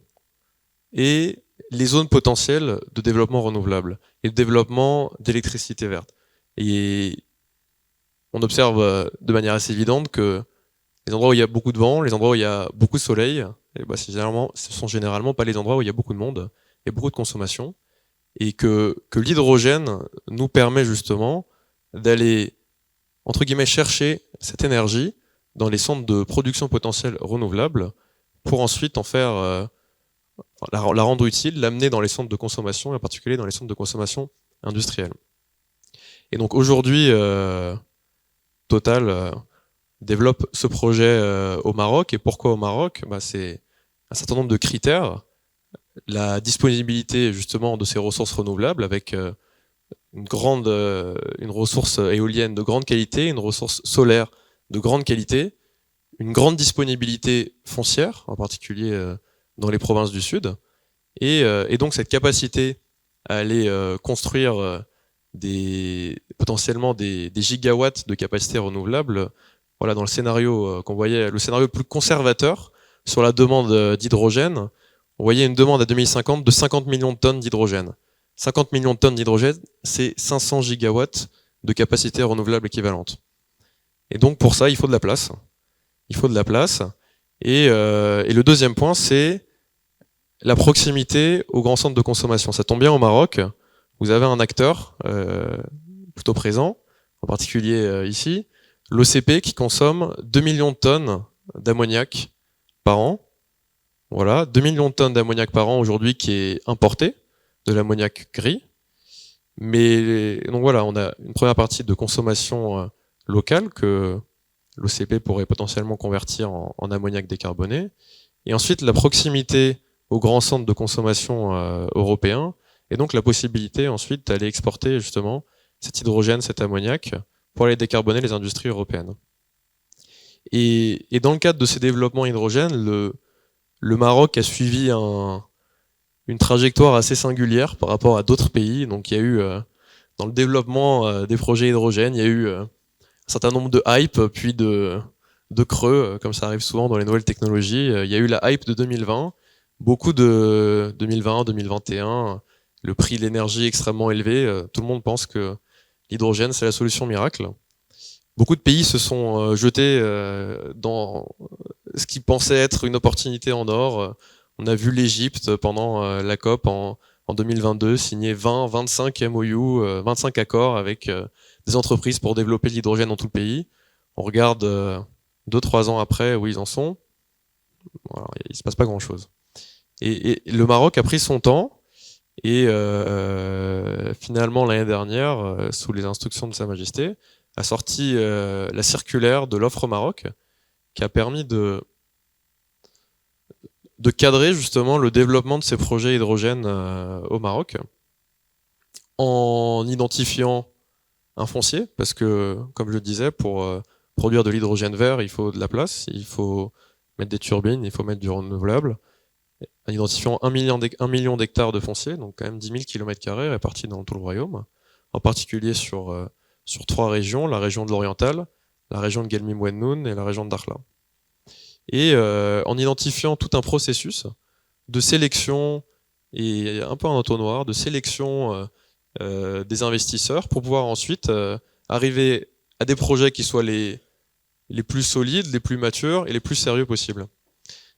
et les zones potentielles de développement renouvelable et de développement d'électricité verte. Et on observe de manière assez évidente que les endroits où il y a beaucoup de vent, les endroits où il y a beaucoup de soleil, et bah ce sont généralement pas les endroits où il y a beaucoup de monde et beaucoup de consommation. Et que l'hydrogène nous permet justement d'aller, entre guillemets, chercher cette énergie dans les centres de production potentielle renouvelable pour ensuite en faire, la rendre utile, l'amener dans les centres de consommation, et en particulier dans les centres de consommation industrielle. Et donc aujourd'hui, Total développe ce projet au Maroc. Et pourquoi au Maroc? C'est un certain nombre de critères. La disponibilité justement de ces ressources renouvelables avec une ressource éolienne de grande qualité, une ressource solaire de grande qualité, une grande disponibilité foncière, en particulier dans les provinces du Sud, et donc cette capacité à aller construire potentiellement des gigawatts de capacité renouvelable. Voilà, dans le scénario qu'on voyait, le scénario le plus conservateur sur la demande d'hydrogène, on voyait une demande à 2050 de 50 millions de tonnes d'hydrogène. 50 millions de tonnes d'hydrogène, c'est 500 gigawatts de capacité renouvelable équivalente. Et donc pour ça, il faut de la place. Il faut de la place. Et le deuxième point, c'est la proximité aux grands centres de consommation. Ça tombe bien au Maroc, vous avez un acteur plutôt présent, en particulier ici, l'OCP qui consomme 2 millions de tonnes d'ammoniac par an. Voilà, 2 millions de tonnes d'ammoniac par an aujourd'hui qui est importé, de l'ammoniac gris. Mais donc voilà, on a une première partie de consommation locale que l'OCP pourrait potentiellement convertir en ammoniac décarboné. Et ensuite, la proximité aux grands centres de consommation européens, et donc la possibilité ensuite d'aller exporter justement cet hydrogène, cet ammoniac, pour aller décarboner les industries européennes. Et dans le cadre de ces développements hydrogènes, le Maroc a suivi une trajectoire assez singulière par rapport à d'autres pays. Donc il y a eu, dans le développement des projets hydrogènes, il y a eu un certain nombre de hype, puis de creux, comme ça arrive souvent dans les nouvelles technologies. Il y a eu la hype de 2020, beaucoup de 2020, 2021, le prix de l'énergie extrêmement élevé. Tout le monde pense que l'hydrogène, c'est la solution miracle. Beaucoup de pays se sont jetés dans ce qui pensait être une opportunité en or. On a vu l'Égypte pendant la COP en 2022 signer 25 MOU, 25 accords avec des entreprises pour développer l'hydrogène dans tout le pays. On regarde 2-3 ans après où ils en sont. Voilà, il se passe pas grand-chose. Et le Maroc a pris son temps et finalement l'année dernière, sous les instructions de Sa Majesté, a sorti la circulaire de l'offre au Maroc qui a permis de cadrer justement le développement de ces projets hydrogène au Maroc en identifiant un foncier, parce que, comme je le disais, pour produire de l'hydrogène vert, il faut de la place, il faut mettre des turbines, il faut mettre du renouvelable, en identifiant 1 million d'hectares de foncier, donc quand même 10 000 km² répartis dans tout le royaume, en particulier sur 3 régions, la région de l'Oriental, la région de Guelmim-Wennoun et la région de Dakhla. Et en identifiant tout un processus de sélection, et un peu en entonnoir, de sélection des investisseurs pour pouvoir ensuite arriver à des projets qui soient les plus solides, les plus matures et les plus sérieux possibles.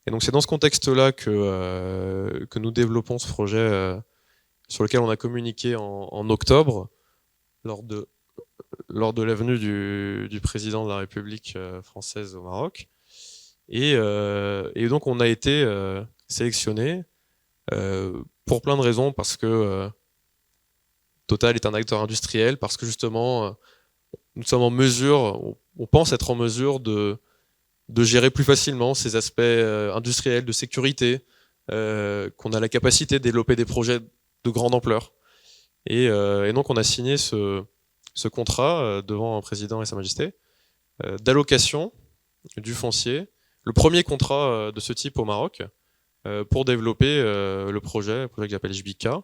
Et donc c'est dans ce contexte-là que nous développons ce projet sur lequel on a communiqué en octobre lors de la venue du président de la République française au Maroc. Et donc on a été sélectionné pour plein de raisons, parce que Total est un acteur industriel, parce que justement nous sommes en mesure, on pense être en mesure de gérer plus facilement ces aspects industriels de sécurité, qu'on a la capacité de développer des projets de grande ampleur. Et donc on a signé ce contrat devant un président et Sa Majesté d'allocation du foncier, le premier contrat de ce type au Maroc pour développer le projet que j'appelle JBICA,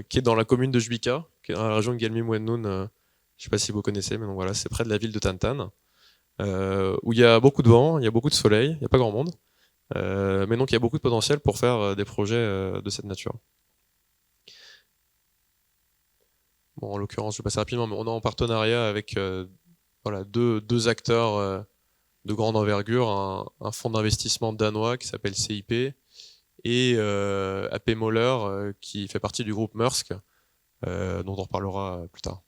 qui est dans la commune de Jbika, qui est dans la région de Gelmim-Wennoun. Je ne sais pas si vous connaissez, mais donc voilà, c'est près de la ville de Tantan, où il y a beaucoup de vent, il y a beaucoup de soleil, il n'y a pas grand monde. Mais donc il y a beaucoup de potentiel pour faire des projets de cette nature. Bon, en l'occurrence, je vais passer rapidement, mais on est en partenariat avec voilà, deux acteurs de grande envergure, un fonds d'investissement danois qui s'appelle CIP et AP Moller qui fait partie du groupe Maersk, dont on reparlera plus tard.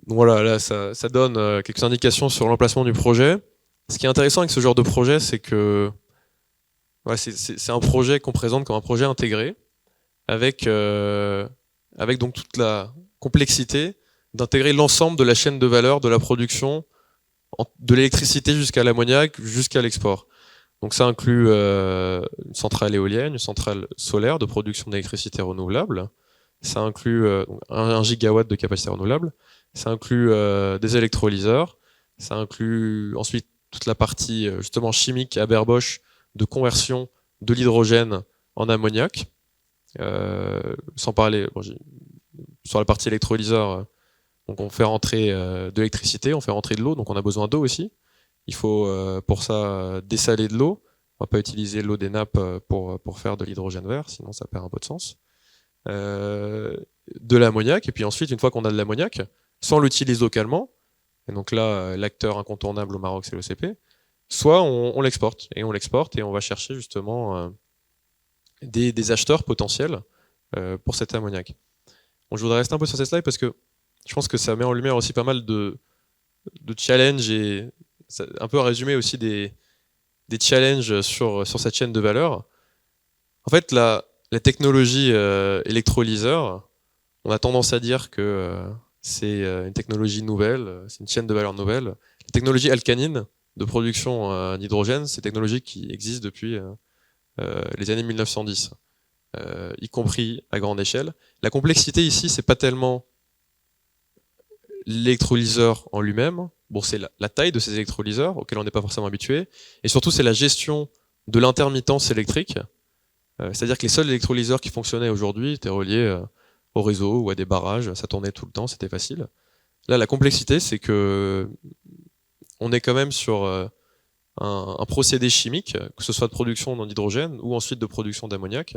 Donc voilà, là ça donne quelques indications sur l'emplacement du projet. Ce qui est intéressant avec ce genre de projet, c'est que ouais, c'est un projet qu'on présente comme un projet intégré, avec donc toute la complexité d'intégrer l'ensemble de la chaîne de valeur de la production, de l'électricité jusqu'à l'ammoniac, jusqu'à l'export. Donc ça inclut une centrale éolienne, une centrale solaire de production d'électricité renouvelable, ça inclut 1 gigawatt de capacité renouvelable, ça inclut des électrolyseurs, ça inclut ensuite toute la partie justement chimique à Haber-Bosch de conversion de l'hydrogène en ammoniac, sans parler sur la partie électrolyseur, donc on fait rentrer de l'électricité, on fait rentrer de l'eau, donc on a besoin d'eau aussi. Il faut pour ça dessaler de l'eau. On va pas utiliser l'eau des nappes pour faire de l'hydrogène vert, sinon ça perd un peu de sens. De l'ammoniac, et puis ensuite, une fois qu'on a de l'ammoniac, soit on l'utilise localement, et donc là, l'acteur incontournable au Maroc, c'est l'OCP, soit on l'exporte, et on va chercher justement des acheteurs potentiels pour cet ammoniac. Bon, je voudrais rester un peu sur cette slide parce que je pense que ça met en lumière aussi pas mal de challenges et un peu résumé aussi des challenges sur cette chaîne de valeur. En fait, la technologie électrolyseur, on a tendance à dire que c'est une technologie nouvelle, c'est une chaîne de valeur nouvelle. La technologie alcanine de production d'hydrogène, c'est une technologie qui existe depuis les années 1910, y compris à grande échelle. La complexité ici, c'est pas tellement l'électrolyseur en lui-même. Bon, c'est la taille de ces électrolyseurs auxquels on n'est pas forcément habitué, et surtout c'est la gestion de l'intermittence électrique. C'est-à-dire que les seuls électrolyseurs qui fonctionnaient aujourd'hui étaient reliés au réseau ou à des barrages, ça tournait tout le temps, c'était facile. Là, la complexité, c'est que on est quand même sur un procédé chimique, que ce soit de production d'hydrogène ou ensuite de production d'ammoniac,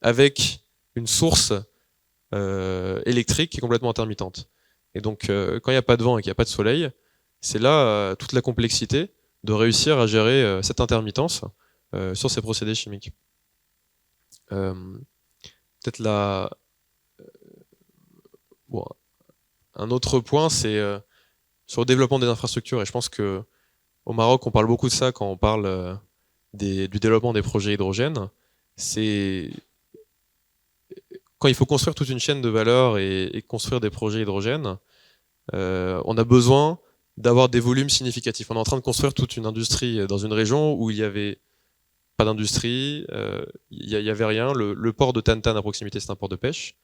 avec une source électrique qui est complètement intermittente. Et donc, quand il n'y a pas de vent et qu'il n'y a pas de soleil, c'est là toute la complexité de réussir à gérer cette intermittence sur ces procédés chimiques. Peut-être là, bon, un autre point, c'est sur le développement des infrastructures. Et je pense que au Maroc, on parle beaucoup de ça quand on parle du développement des projets hydrogène. C'est quand il faut construire toute une chaîne de valeur et construire des projets hydrogène, on a besoin d'avoir des volumes significatifs. On est en train de construire toute une industrie dans une région où il y avait pas d'industrie, il y avait rien. Le port de Tantan à proximité, c'est un port de pêche.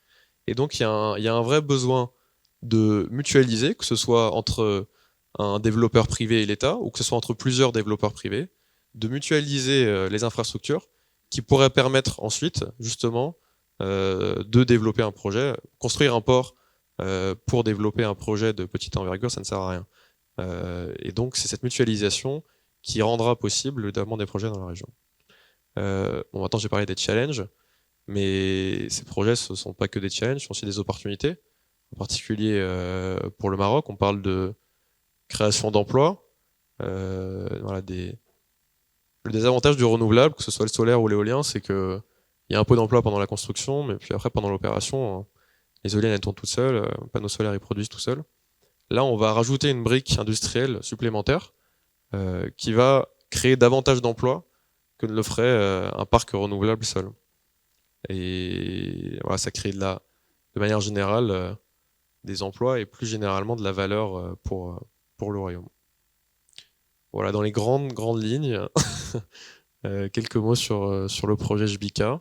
Et donc, il y a un vrai besoin de mutualiser, que ce soit entre un développeur privé et l'État, ou que ce soit entre plusieurs développeurs privés, de mutualiser les infrastructures qui pourraient permettre ensuite, justement, de développer un projet. Construire un port pour développer un projet de petite envergure, ça ne sert à rien. Et donc, c'est cette mutualisation qui rendra possible le développement des projets dans la région. Bon, maintenant, j'ai parlé des challenges, mais ces projets, ce ne sont pas que des challenges, ce sont aussi des opportunités. En particulier pour le Maroc, on parle de création d'emplois. Voilà, le désavantage du renouvelable, que ce soit le solaire ou l'éolien, c'est que il y a un peu d'emploi pendant la construction, mais puis après, pendant l'opération, les éoliennes elles tournent toutes seules, les panneaux solaires ils produisent tout seuls. Là, on va rajouter une brique industrielle supplémentaire qui va créer davantage d'emplois que ne le ferait un parc renouvelable seul. Et voilà, ça crée de manière générale des emplois et plus généralement de la valeur pour le royaume. Voilà, dans les grandes lignes, quelques mots sur le projet Jbika,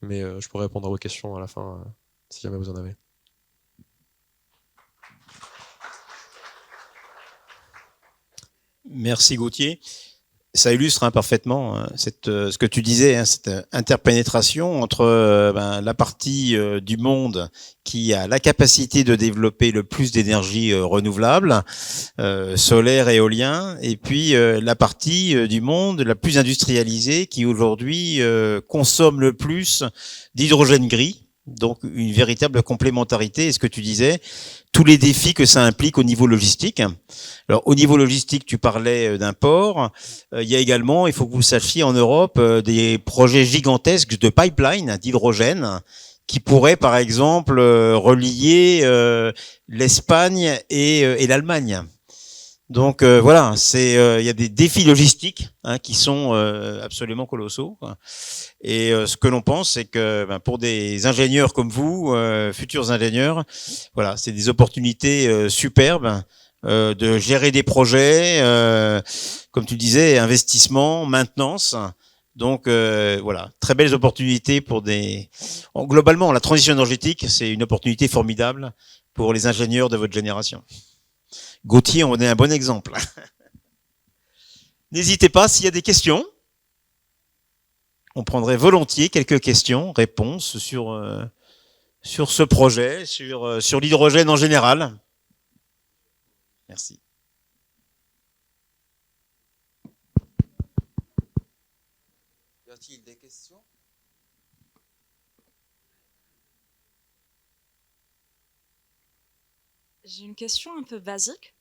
mais je pourrais répondre à vos questions à la fin si jamais vous en avez. Merci Gauthier. ça illustre parfaitement ce que tu disais, cette interpénétration entre la partie du monde qui a la capacité de développer le plus d'énergie renouvelable, solaire, éolien, et puis la partie du monde la plus industrialisée qui aujourd'hui consomme le plus d'hydrogène gris. Donc une véritable complémentarité. Et ce que tu disais, tous les défis que ça implique au niveau logistique. Alors au niveau logistique, tu parlais d'un port. Il y a également, il faut que vous le sachiez, en Europe, des projets gigantesques de pipeline d'hydrogène qui pourraient, par exemple, relier l'Espagne et l'Allemagne. Donc voilà, il y a des défis logistiques qui sont absolument colossaux, quoi. Et ce que l'on pense, c'est que pour des ingénieurs comme vous, futurs ingénieurs, voilà, c'est des opportunités superbes de gérer des projets, comme tu disais, investissement, maintenance. Donc voilà, très belles opportunités pour globalement, la transition énergétique, c'est une opportunité formidable pour les ingénieurs de votre génération. Gauthier en est un bon exemple. N'hésitez pas, s'il y a des questions, on prendrait volontiers quelques questions, réponses sur ce projet, sur l'hydrogène en général. Merci. Y a-t-il des questions? J'ai une question un peu basique.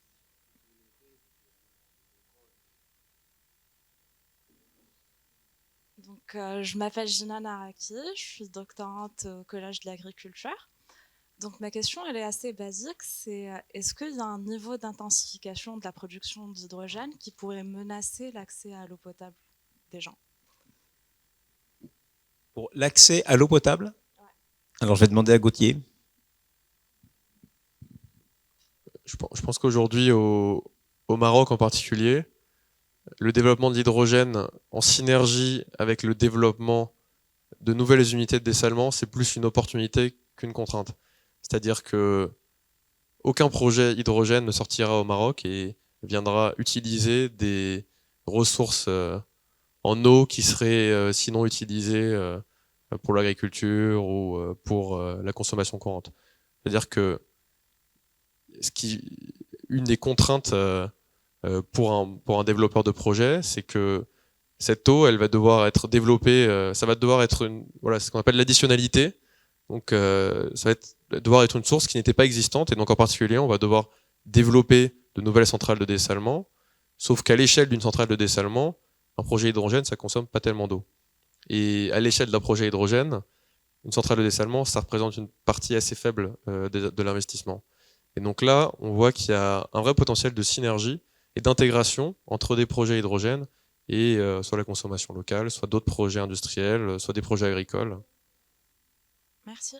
Donc, je m'appelle Gina Naraki, je suis doctorante au Collège de l'Agriculture. Donc, ma question, elle est assez basique, c'est est-ce qu'il y a un niveau d'intensification de la production d'hydrogène qui pourrait menacer l'accès à l'eau potable des gens? Pour l'accès à l'eau potable? Ouais. Alors, je vais demander à Gauthier. Je pense qu'aujourd'hui, au Maroc en particulier, le développement de l'hydrogène en synergie avec le développement de nouvelles unités de dessalement, c'est plus une opportunité qu'une contrainte. C'est-à-dire que aucun projet hydrogène ne sortira au Maroc et viendra utiliser des ressources en eau qui seraient sinon utilisées pour l'agriculture ou pour la consommation courante. C'est-à-dire que une des contraintes pour un développeur de projet, c'est que cette eau, elle va devoir être développée, ça va devoir être ce qu'on appelle l'additionnalité. Donc ça va devoir être une source qui n'était pas existante, et donc en particulier, on va devoir développer de nouvelles centrales de dessalement, sauf qu'à l'échelle d'une centrale de dessalement, un projet hydrogène, ça consomme pas tellement d'eau. Et à l'échelle d'un projet hydrogène, une centrale de dessalement, ça représente une partie assez faible de l'investissement. Et donc là, on voit qu'il y a un vrai potentiel de synergie et d'intégration entre des projets hydrogène et soit la consommation locale, soit d'autres projets industriels, soit des projets agricoles. Merci.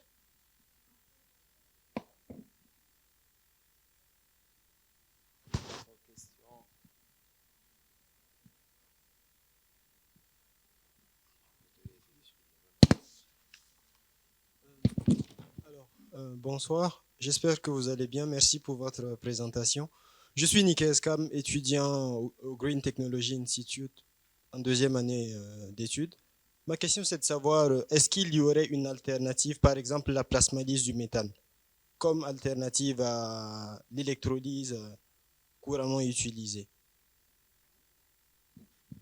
Bonsoir, j'espère que vous allez bien. Merci pour votre présentation. Je suis Nick Eskam, étudiant au Green Technology Institute en deuxième année d'études. Ma question, c'est de savoir, est-ce qu'il y aurait une alternative, par exemple la plasmalyse du méthane, comme alternative à l'électrolyse couramment utilisée?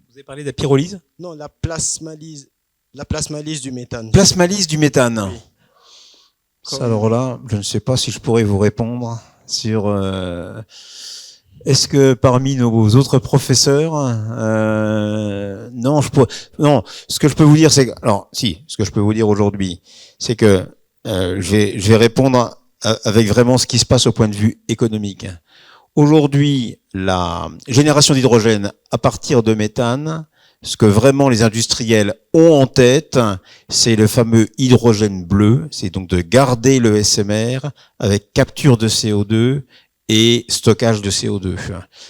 Vous avez parlé de la pyrolyse? Non, la plasmalyse du méthane. Plasmalyse du méthane. Oui. Alors là, je ne sais pas si je pourrais vous répondre sur... est-ce que parmi nos autres professeurs, non, ce que je peux vous dire, c'est que, alors, si, ce que je peux vous dire aujourd'hui, c'est que je vais répondre avec vraiment ce qui se passe au point de vue économique. Aujourd'hui, la génération d'hydrogène à partir de méthane, ce que vraiment les industriels ont en tête, c'est le fameux hydrogène bleu, c'est donc de garder le SMR avec capture de CO2 et stockage de CO2.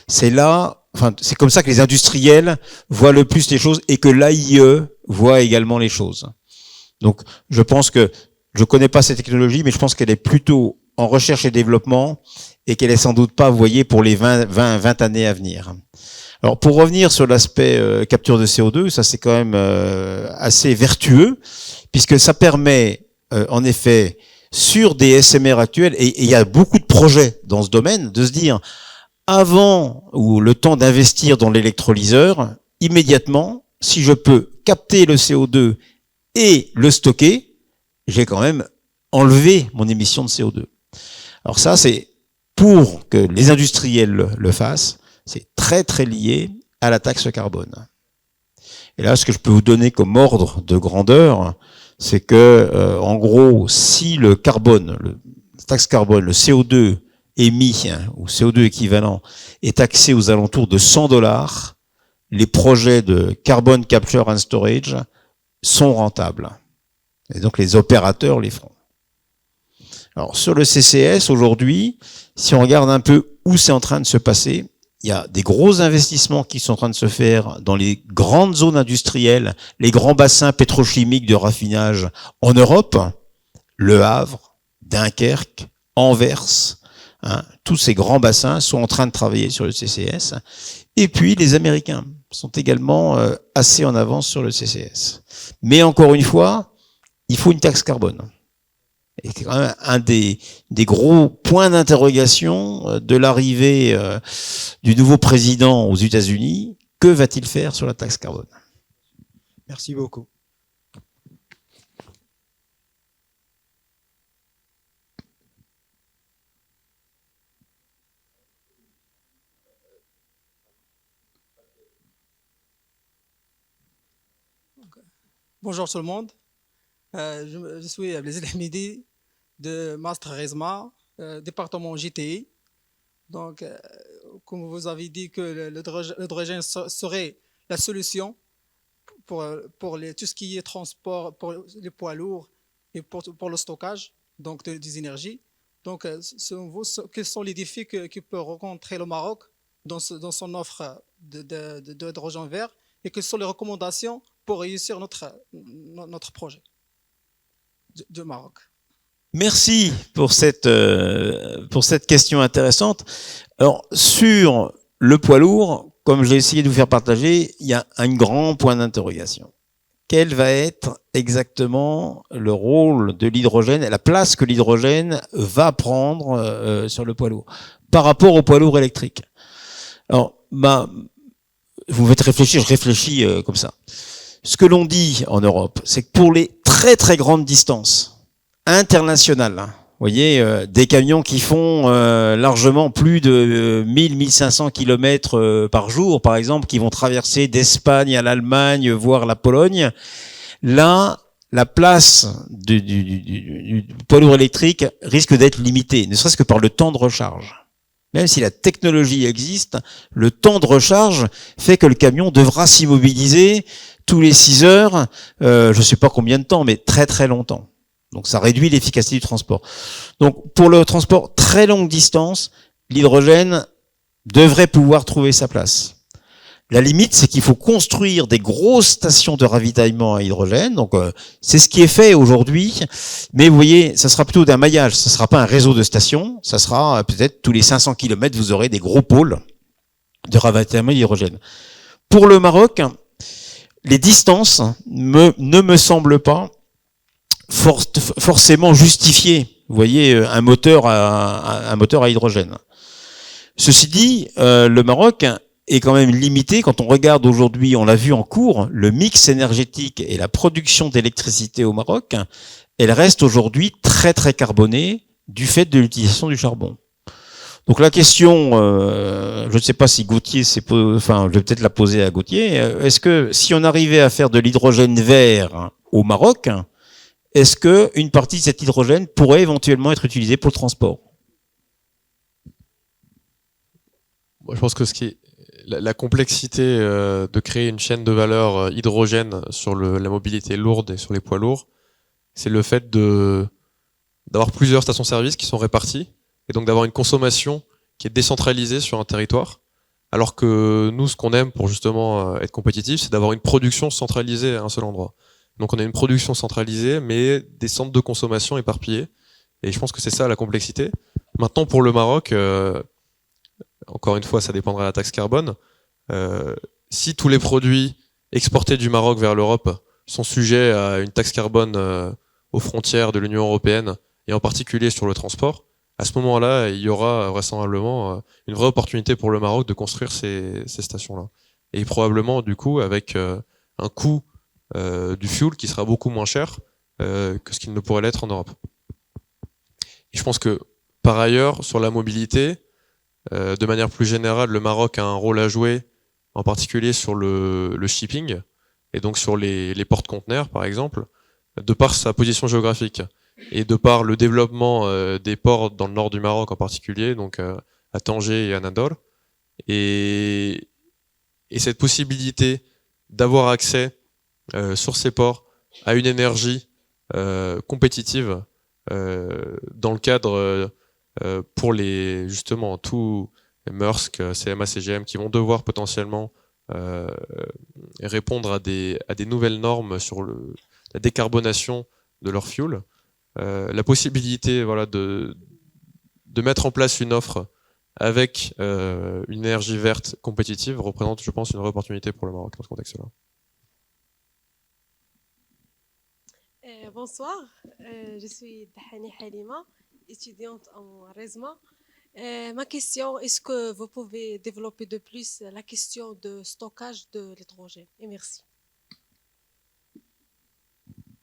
C'est là, enfin, c'est comme ça que les industriels voient le plus les choses et que l'AIE voit également les choses. Donc, je pense que, je connais pas cette technologie, mais je pense qu'elle est plutôt en recherche et développement et qu'elle est sans doute pas, vous voyez, pour les 20 années à venir. Alors pour revenir sur l'aspect capture de CO2, ça c'est quand même assez vertueux, puisque ça permet en effet sur des SMR actuels, et il y a beaucoup de projets dans ce domaine, de se dire avant ou le temps d'investir dans l'électrolyseur, immédiatement, si je peux capter le CO2 et le stocker, j'ai quand même enlevé mon émission de CO2. Alors ça, c'est pour que les industriels le fassent, c'est très très lié à la taxe carbone. Et là, ce que je peux vous donner comme ordre de grandeur, c'est que, en gros, si le carbone, la taxe carbone, le CO2 émis, ou CO2 équivalent, est taxé aux alentours de 100 $, les projets de carbon capture and storage sont rentables. Et donc les opérateurs les feront. Alors sur le CCS, aujourd'hui, si on regarde un peu où c'est en train de se passer, il y a des gros investissements qui sont en train de se faire dans les grandes zones industrielles, les grands bassins pétrochimiques de raffinage en Europe, Le Havre, Dunkerque, Anvers, tous ces grands bassins sont en train de travailler sur le CCS. Et puis les Américains sont également assez en avance sur le CCS. Mais encore une fois, il faut une taxe carbone. Et c'est quand même un des gros points d'interrogation de l'arrivée du nouveau président aux États-Unis. Que va-t-il faire sur la taxe carbone? Merci beaucoup. Bonjour tout le monde. Je suis Blaise Hamidi de Master RESMA, département GTI. Donc, comme vous avez dit que l'hydrogène serait la solution pour tout ce qui est transport, pour les poids lourds et pour le stockage donc des énergies. Donc, selon vous, quels sont les défis que peut rencontrer le Maroc dans son offre d'hydrogène vert et quelles sont les recommandations pour réussir notre projet du Maroc? Merci pour cette question intéressante. Alors, sur le poids lourd, comme j'ai essayé de vous faire partager, il y a un grand point d'interrogation. Quel va être exactement le rôle de l'hydrogène, la place que l'hydrogène va prendre sur le poids lourd par rapport au poids lourd électrique? Alors, vous me faites réfléchir, je réfléchis comme ça. Ce que l'on dit en Europe, c'est que pour les très très grandes distances internationales, vous voyez, des camions qui font largement plus de 1000-1500 km par jour, par exemple, qui vont traverser d'Espagne à l'Allemagne, voire la Pologne, là, la place du poids lourd électrique risque d'être limitée, ne serait-ce que par le temps de recharge. Même si la technologie existe, le temps de recharge fait que le camion devra s'immobiliser tous les 6 heures, je ne sais pas combien de temps, mais très très longtemps. Donc ça réduit l'efficacité du transport. Donc pour le transport très longue distance, l'hydrogène devrait pouvoir trouver sa place. La limite, c'est qu'il faut construire des grosses stations de ravitaillement à hydrogène. Donc c'est ce qui est fait aujourd'hui, mais vous voyez, ça sera plutôt d'un maillage. Ça sera pas un réseau de stations, ça sera peut-être tous les 500 km, vous aurez des gros pôles de ravitaillement d'hydrogène. Pour le Maroc, les distances ne me semblent pas forcément justifiées. Vous voyez, un moteur à hydrogène. Ceci dit, le Maroc est quand même limité quand on regarde aujourd'hui, on l'a vu en cours, le mix énergétique et la production d'électricité au Maroc, elle reste aujourd'hui très très carbonée du fait de l'utilisation du charbon. Donc la question, je ne sais pas si Gauthier, je vais peut-être la poser à Gauthier, est-ce que si on arrivait à faire de l'hydrogène vert au Maroc, est-ce qu'une partie de cet hydrogène pourrait éventuellement être utilisée pour le transport? Moi, je pense que la complexité de créer une chaîne de valeur hydrogène sur la mobilité lourde et sur les poids lourds, c'est le fait d'avoir plusieurs stations-service qui sont réparties et donc d'avoir une consommation qui est décentralisée sur un territoire. Alors que nous, ce qu'on aime pour justement être compétitif, c'est d'avoir une production centralisée à un seul endroit. Donc on a une production centralisée, mais des centres de consommation éparpillés. Et je pense que c'est ça la complexité. Maintenant, pour le Maroc, encore une fois, ça dépendra de la taxe carbone. Si tous les produits exportés du Maroc vers l'Europe sont sujets à une taxe carbone aux frontières de l'Union européenne, et en particulier sur le transport, à ce moment-là, il y aura vraisemblablement une vraie opportunité pour le Maroc de construire ces stations-là. Et probablement, du coup, avec un coût du fuel qui sera beaucoup moins cher que ce qu'il ne pourrait l'être en Europe. Et je pense que, par ailleurs, sur la mobilité, de manière plus générale, le Maroc a un rôle à jouer, en particulier sur le shipping, et donc sur les porte-conteneurs, par exemple, de par sa position géographique et de par le développement des ports dans le nord du Maroc en particulier, donc à Tanger et à Nador. Et cette possibilité d'avoir accès sur ces ports à une énergie compétitive dans le cadre pour justement tous les Maersk, CMA, CGM qui vont devoir potentiellement répondre à des nouvelles normes sur la décarbonation de leur fuel. La possibilité de mettre en place une offre avec une énergie verte compétitive représente, je pense, une vraie opportunité pour le Maroc dans ce contexte-là. Bonsoir, je suis Dahani Halima, étudiante en RESMA. Ma question, est-ce que vous pouvez développer de plus la question de stockage de l'hydrogène? Et merci.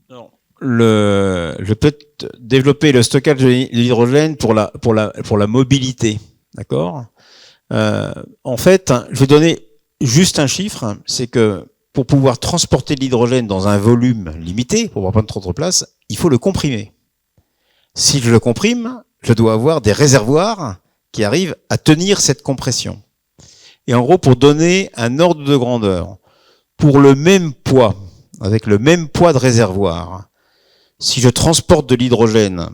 Non. Je peux développer le stockage de l'hydrogène pour la mobilité, d'accord. En fait, je vais donner juste un chiffre, c'est que pour pouvoir transporter de l'hydrogène dans un volume limité, pour pouvoir prendre trop de place, il faut le comprimer. Si je le comprime, je dois avoir des réservoirs qui arrivent à tenir cette compression. Et en gros, pour donner un ordre de grandeur, pour le même poids, avec le même poids de réservoir, si je transporte de l'hydrogène,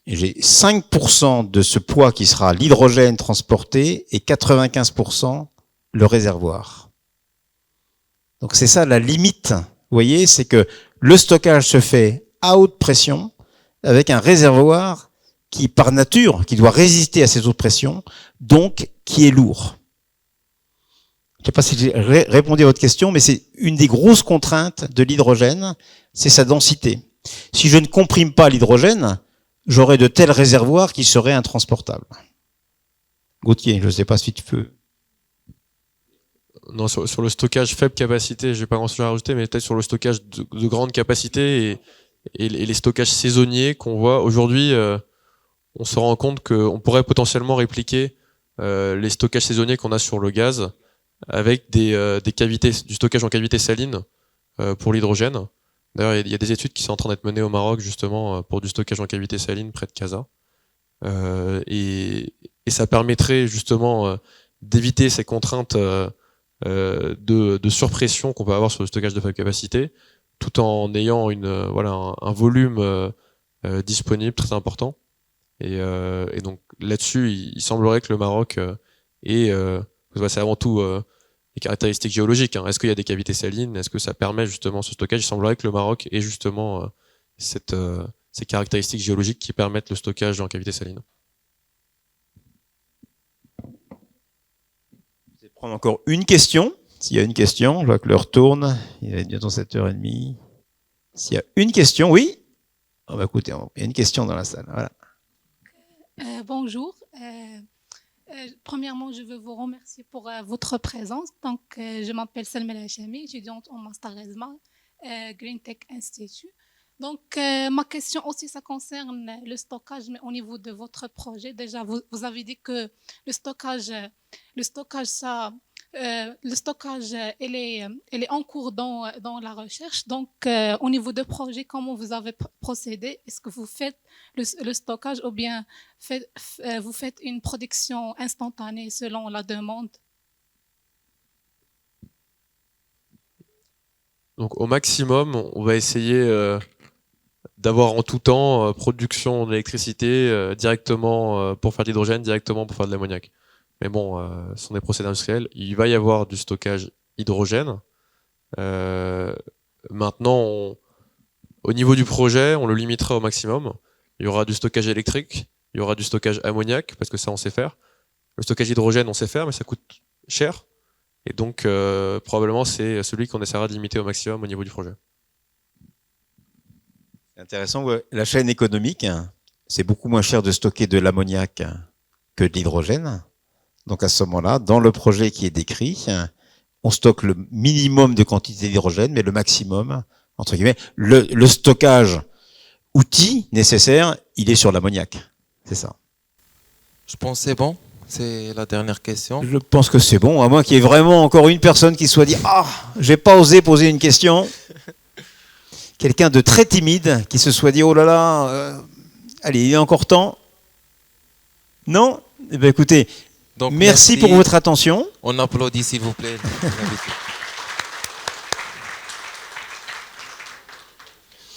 j'ai 5% de ce poids qui sera l'hydrogène transporté et 95% le réservoir. Donc c'est ça la limite, vous voyez, c'est que le stockage se fait à haute pression avec un réservoir qui, par nature, qui doit résister à ces hautes pressions, donc qui est lourd. Je ne sais pas si j'ai répondu à votre question, mais c'est une des grosses contraintes de l'hydrogène, c'est sa densité. Si je ne comprime pas l'hydrogène, j'aurai de tels réservoirs qui seraient intransportables. Gauthier, je ne sais pas si tu peux. Non, sur le stockage faible capacité, j'ai pas grand-chose à rajouter, mais peut-être sur le stockage de grande capacité et les stockages saisonniers qu'on voit aujourd'hui, on se rend compte qu'on pourrait potentiellement répliquer les stockages saisonniers qu'on a sur le gaz avec des cavités, du stockage en cavité saline pour l'hydrogène. D'ailleurs, il y a des études qui sont en train d'être menées au Maroc justement pour du stockage en cavité saline près de Casa. Et ça permettrait justement d'éviter ces contraintes de surpression qu'on peut avoir sur le stockage de faible capacité, tout en ayant un volume disponible très important. Et donc là-dessus, il semblerait que le Maroc c'est avant tout les caractéristiques géologiques. Est-ce qu'il y a des cavités salines? Est-ce que ça permet justement ce stockage? Il semblerait que le Maroc ait justement ces caractéristiques géologiques qui permettent le stockage en cavité saline. Je vais prendre encore une question. S'il y a une question, je vois que l'heure tourne. Il est bientôt 7h30. S'il y a une question, oui. Écoutez, il y a une question dans la salle. Voilà. Bonjour. Premièrement, je veux vous remercier pour votre présence. Donc, je m'appelle Salma Hachami, étudiante en Master RESMA, Green Tech Institute. Donc, ma question aussi, ça concerne le stockage, mais au niveau de votre projet. Déjà, vous avez dit que le stockage, elle est en cours dans la recherche. Donc, au niveau de projet, comment vous avez procédé? Est-ce que vous faites le stockage ou bien vous faites une production instantanée selon la demande? Donc, au maximum, on va essayer d'avoir en tout temps production d'électricité directement pour faire de l'hydrogène, directement pour faire de l'ammoniac. Mais bon, ce sont des procédés industriels. Il va y avoir du stockage hydrogène. Maintenant, au niveau du projet, on le limitera au maximum. Il y aura du stockage électrique, il y aura du stockage ammoniac, parce que ça, on sait faire. Le stockage hydrogène, on sait faire, mais ça coûte cher. Et donc, probablement, c'est celui qu'on essaiera de limiter au maximum au niveau du projet. C'est intéressant. Ouais. La chaîne économique, c'est beaucoup moins cher de stocker de l'ammoniac que de l'hydrogène. Donc à ce moment-là, dans le projet qui est décrit, on stocke le minimum de quantité d'hydrogène, mais le maximum, entre guillemets, le stockage outil nécessaire, il est sur l'ammoniac. C'est ça. Je pense que c'est bon. C'est la dernière question. Je pense que c'est bon, à moins qu'il y ait vraiment encore une personne qui soit dit « Ah, j'ai pas osé poser une question ». Quelqu'un de très timide qui se soit dit « Oh là là, allez, il est encore temps ». Non ? Eh bien, écoutez, Donc, merci pour votre attention. On applaudit, s'il vous plaît.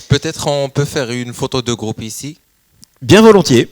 Peut-être on peut faire une photo de groupe ici. Bien volontiers.